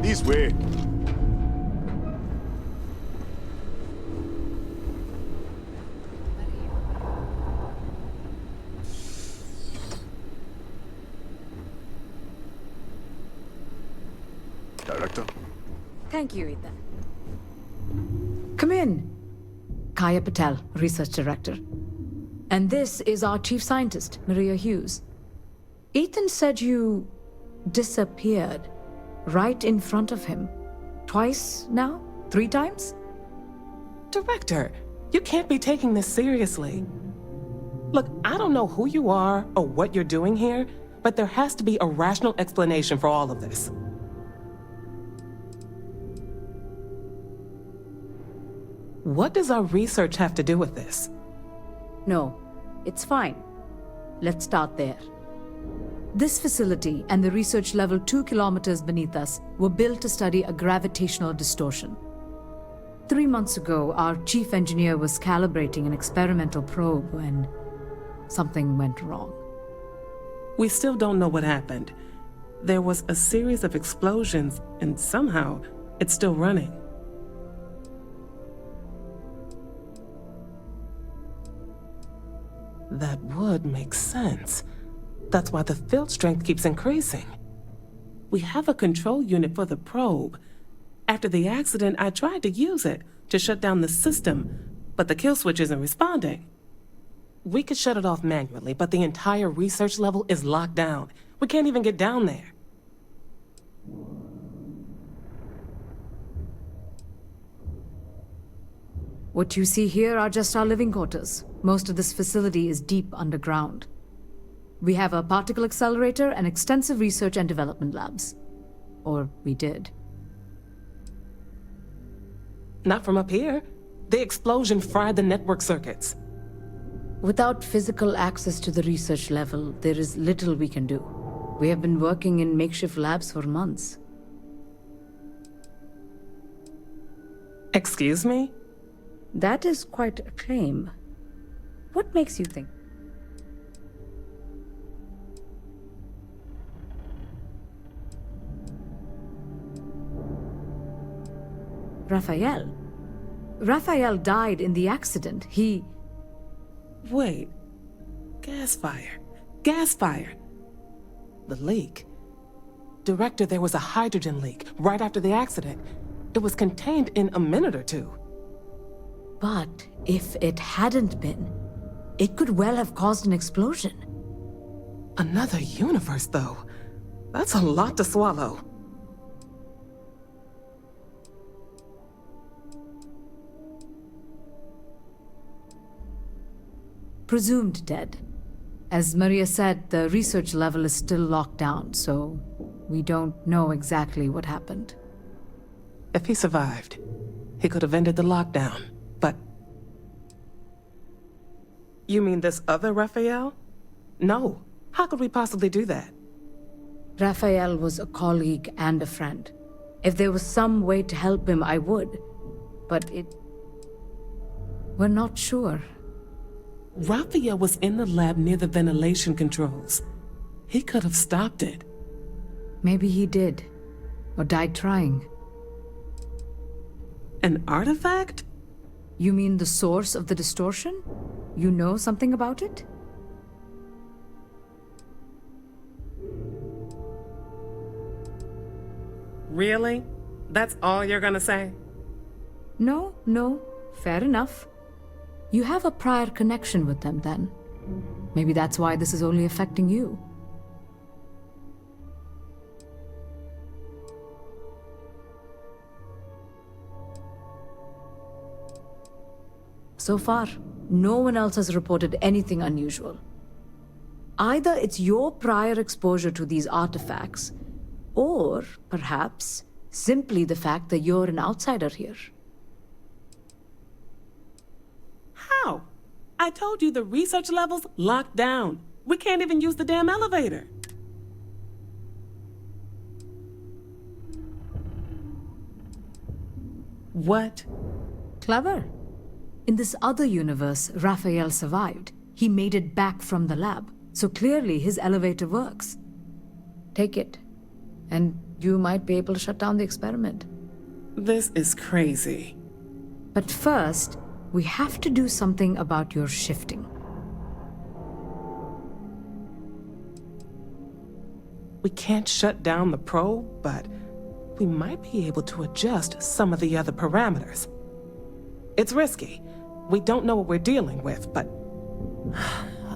This way. Director? Thank you, Ethan. Come in. Kaya Patel, Research Director. And this is our Chief Scientist, Maria Hughes. Ethan said you disappeared right in front of him. Twice now? 3 times? Director, you can't be taking this seriously. Look, I don't know who you are or what you're doing here, but there has to be a rational explanation for all of this. What does our research have to do with this? No, it's fine. Let's start there. This facility and the research level 2 kilometers beneath us were built to study a gravitational distortion. 3 months ago, our chief engineer was calibrating an experimental probe when something went wrong. We still don't know what happened. There was a series of explosions, and somehow it's still running. That would make sense. That's why the field strength keeps increasing. We have a control unit for the probe. After the accident, I tried to use it to shut down the system, but the kill switch isn't responding. We could shut it off manually, but the entire research level is locked down. We can't even get down there. What you see here are just our living quarters. Most of this facility is deep underground. We have a particle accelerator and extensive research and development labs. Or we did. Not from up here. The explosion fried the network circuits. Without physical access to the research level, there is little we can do. We have been working in makeshift labs for months. Excuse me? That is quite a claim. What makes you think? Raphael. Raphael died in the accident. He... Wait. Gas fire. Gas fire. The leak. Director, there was a hydrogen leak right after the accident. It was contained in a minute or two. But if it hadn't been, it could well have caused an explosion. Another universe, though. That's a lot to swallow. Presumed dead. As Maria said, the research level is still locked down, so we don't know exactly what happened. If he survived, he could have ended the lockdown, but... You mean this other Raphael? No. How could we possibly do that? Raphael was a colleague and a friend. If there was some way to help him, I would. But we're not sure. Raphael was in the lab near the ventilation controls. He could have stopped it. Maybe he did. Or died trying. An artifact? You mean the source of the distortion? You know something about it? Really? That's all you're gonna say? No. Fair enough. You have a prior connection with them, then. Maybe that's why this is only affecting you. So far, no one else has reported anything unusual. Either it's your prior exposure to these artifacts, or perhaps simply the fact that you're an outsider here. How? I told you the research level's locked down. We can't even use the damn elevator. What? Clever. In this other universe, Raphael survived. He made it back from the lab, so clearly his elevator works. Take it, and you might be able to shut down the experiment. This is crazy. But first, we have to do something about your shifting. We can't shut down the probe, but we might be able to adjust some of the other parameters. It's risky. We don't know what we're dealing with, but...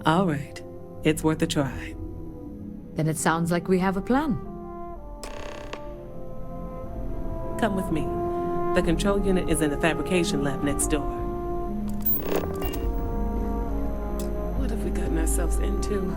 All right. It's worth a try. Then it sounds like we have a plan. Come with me. The control unit is in the fabrication lab next door. What have we gotten ourselves into?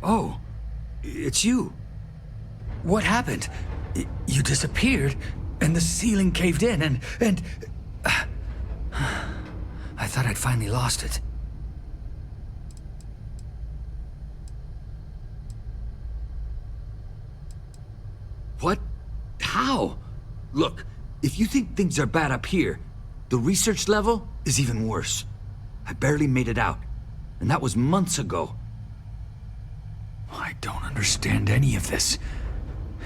Oh, it's you. What happened? You disappeared, and the ceiling caved in, and... I thought I'd finally lost it. What? How? Look, if you think things are bad up here, the research level is even worse. I barely made it out, and that was months ago. I don't understand any of this.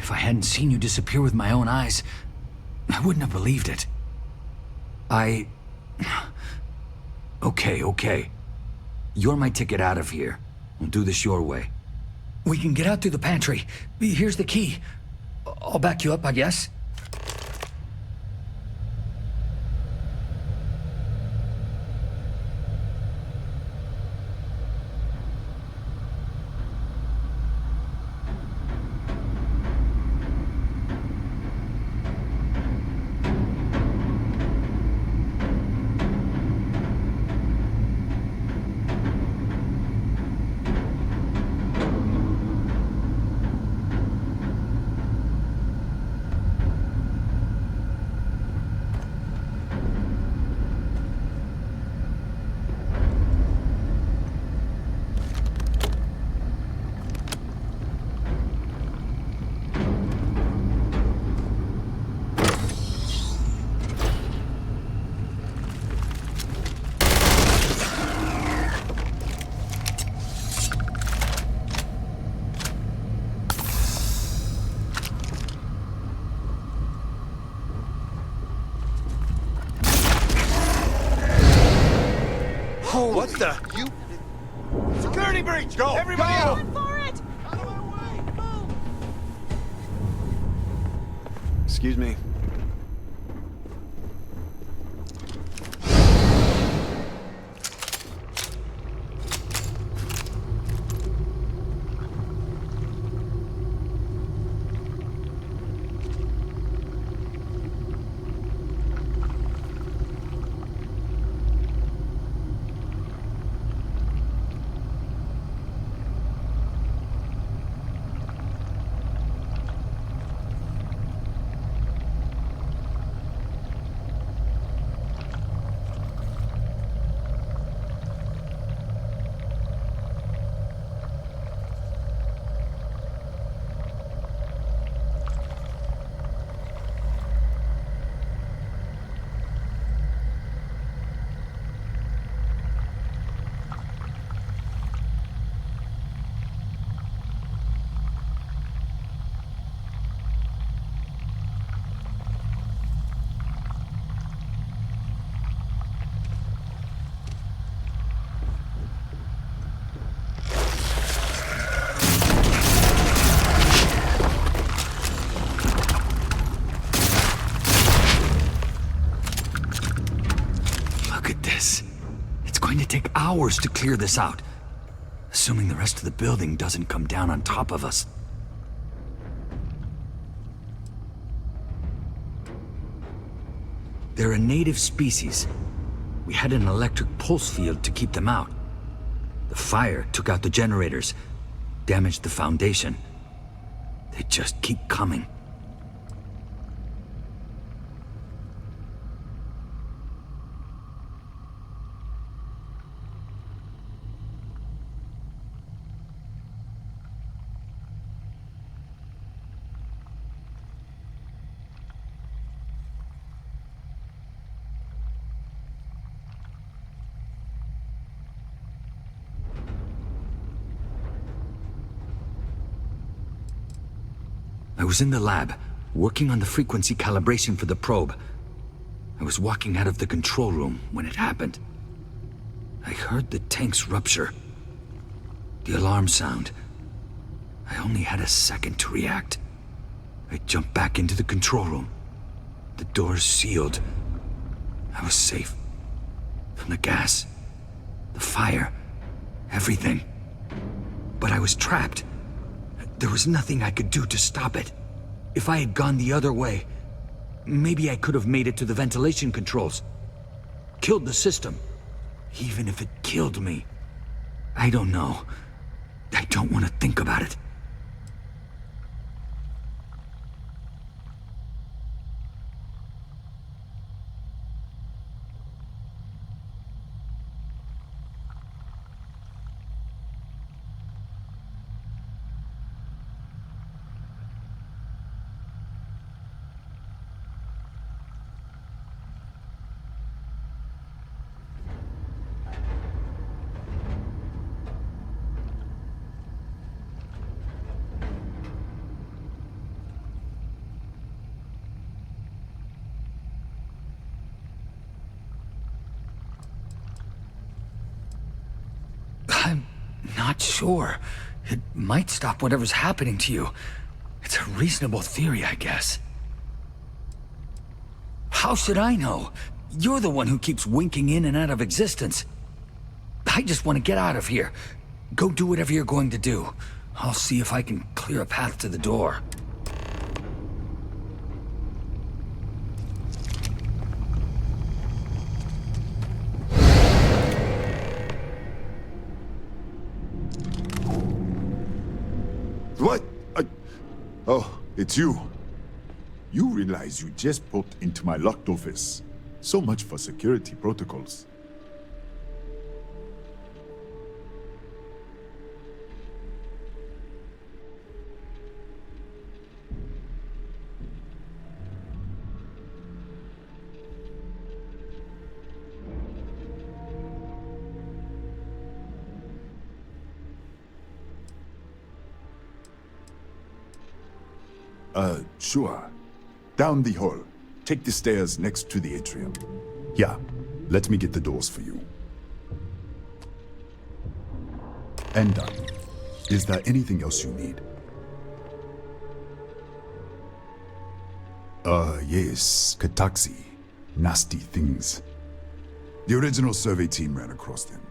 If I hadn't seen you disappear with my own eyes, I wouldn't have believed it. Okay. You're my ticket out of here. We'll do this your way. We can get out through the pantry. Here's the key. I'll back you up, I guess. What the? You... Security breach! Go! Everybody out! For it! Excuse me. Hours to clear this out, assuming the rest of the building doesn't come down on top of us. They're a native species. We had an electric pulse field to keep them out. The fire took out the generators, damaged the foundation. They just keep coming. I was in the lab, working on the frequency calibration for the probe. I was walking out of the control room when it happened. I heard the tanks rupture. The alarm sound. I only had a second to react. I jumped back into the control room. The doors sealed. I was safe. From the gas, the fire, everything. But I was trapped. There was nothing I could do to stop it. If I had gone the other way, maybe I could have made it to the ventilation controls. Killed the system. Even if it killed me. I don't know. I don't want to think about it. I'm not sure. It might stop whatever's happening to you. It's a reasonable theory, I guess. How should I know? You're the one who keeps winking in and out of existence. I just want to get out of here. Go do whatever you're going to do. I'll see if I can clear a path to the door. What? Oh, it's you. You realize you just poked into my locked office. So much for security protocols. Sure. Down the hall. Take the stairs next to the atrium. Yeah, let me get the doors for you. And done. Is there anything else you need? Yes, Kataxi. Nasty things. The original survey team ran across them.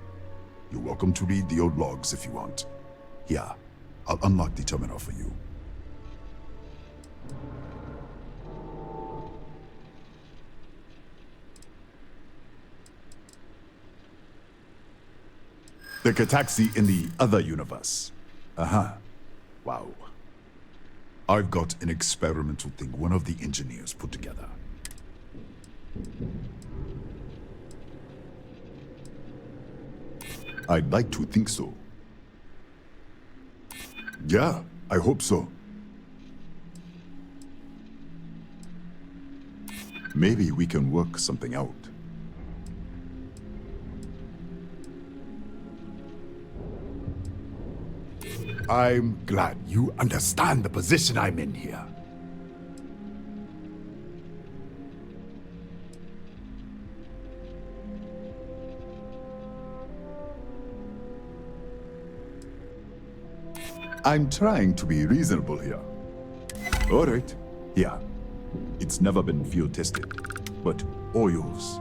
You're welcome to read the old logs if you want. Yeah, I'll unlock the terminal for you. The Kataxi in the other universe. Uh-huh. Wow. I've got an experimental thing one of the engineers put together. I'd like to think so. Yeah, I hope so. Maybe we can work something out. I'm glad you understand the position I'm in here. I'm trying to be reasonable here. All right, yeah. It's never been field tested, but all yours.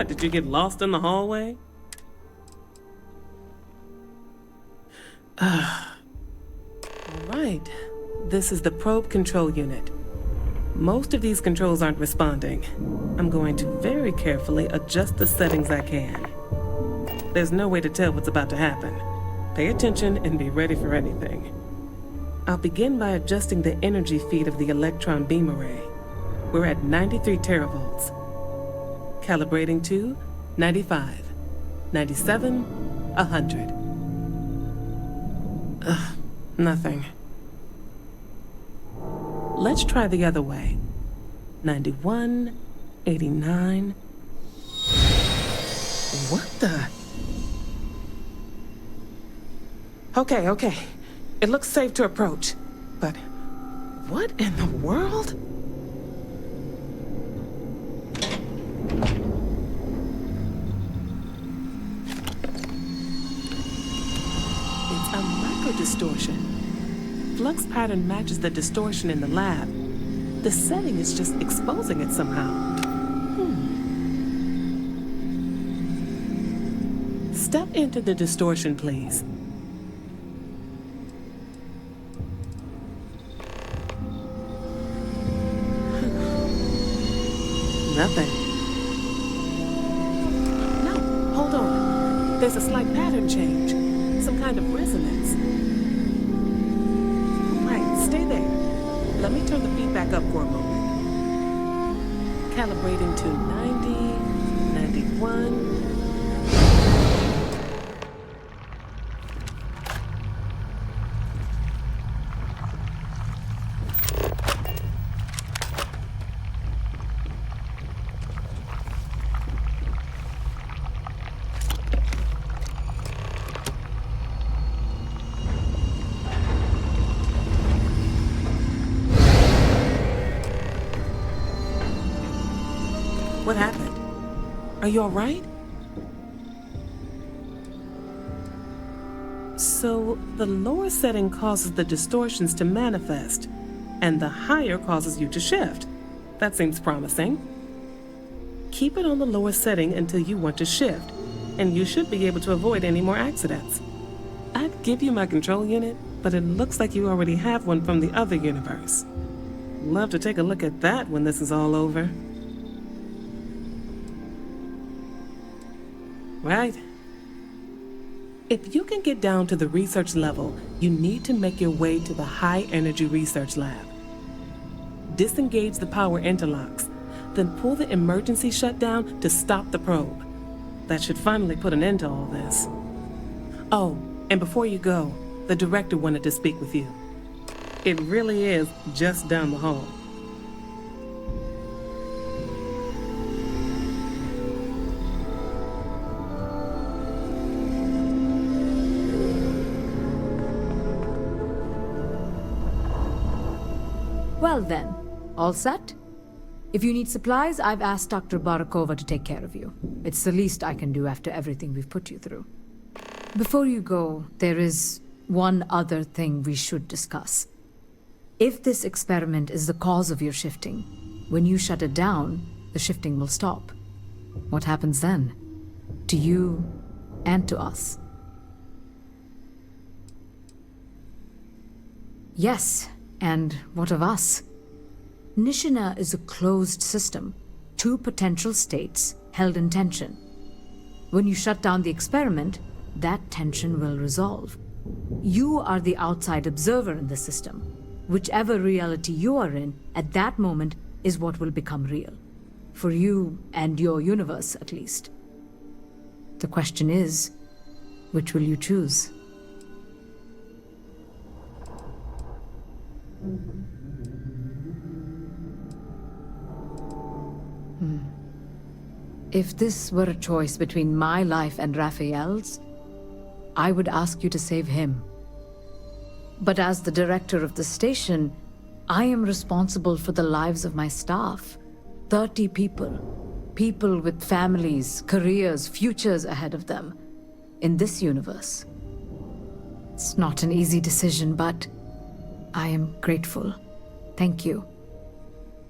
What, did you get lost in the hallway? Alright, this is the probe control unit. Most of these controls aren't responding. I'm going to very carefully adjust the settings I can. There's no way to tell what's about to happen. Pay attention and be ready for anything. I'll begin by adjusting the energy feed of the electron beam array. We're at 93 teravolts. Calibrating to 95, 97, 100. Nothing. Let's try the other way. 91, 89. What the? Okay. It looks safe to approach. But what in the world? It's a microdistortion. Flux pattern matches the distortion in the lab. The setting is just exposing it somehow. Step into the distortion, please. Nothing. No, hold on. There's a slight pattern change. Some kind of resonance. Right, stay there. Let me turn the feedback up for a moment. Calibrating to 90, 91. What happened? Are you all right? So, the lower setting causes the distortions to manifest, and the higher causes you to shift. That seems promising. Keep it on the lower setting until you want to shift, and you should be able to avoid any more accidents. I'd give you my control unit, but it looks like you already have one from the other universe. Love to take a look at that when this is all over. Right. If you can get down to the research level, you need to make your way to the high-energy research lab. Disengage the power interlocks, then pull the emergency shutdown to stop the probe. That should finally put an end to all this. Oh, and before you go, the director wanted to speak with you. It really is just down the hall. Well then, all set? If you need supplies, I've asked Dr. Barakova to take care of you. It's the least I can do after everything we've put you through. Before you go, there is one other thing we should discuss. If this experiment is the cause of your shifting, when you shut it down, the shifting will stop. What happens then? To you and to us. Yes. And what of us? Nishina is a closed system, 2 potential states held in tension. When you shut down the experiment, that tension will resolve. You are the outside observer in the system. Whichever reality you are in, at that moment, is what will become real. For you and your universe, at least. The question is, which will you choose? If this were a choice between my life and Raphael's, I would ask you to save him. But as the director of the station, I am responsible for the lives of my staff. 30 people. People with families, careers, futures ahead of them. In this universe. It's not an easy decision, but I am grateful. Thank you.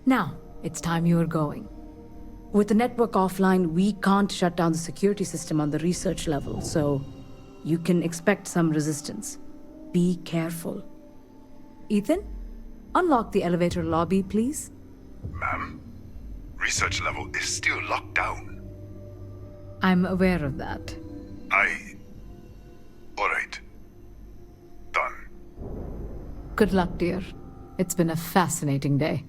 Now, it's time you are going. With the network offline, we can't shut down the security system on the research level, so you can expect some resistance. Be careful. Ethan, unlock the elevator lobby, please. Ma'am, research level is still locked down. I'm aware of that. All right. Done. Good luck, dear. It's been a fascinating day.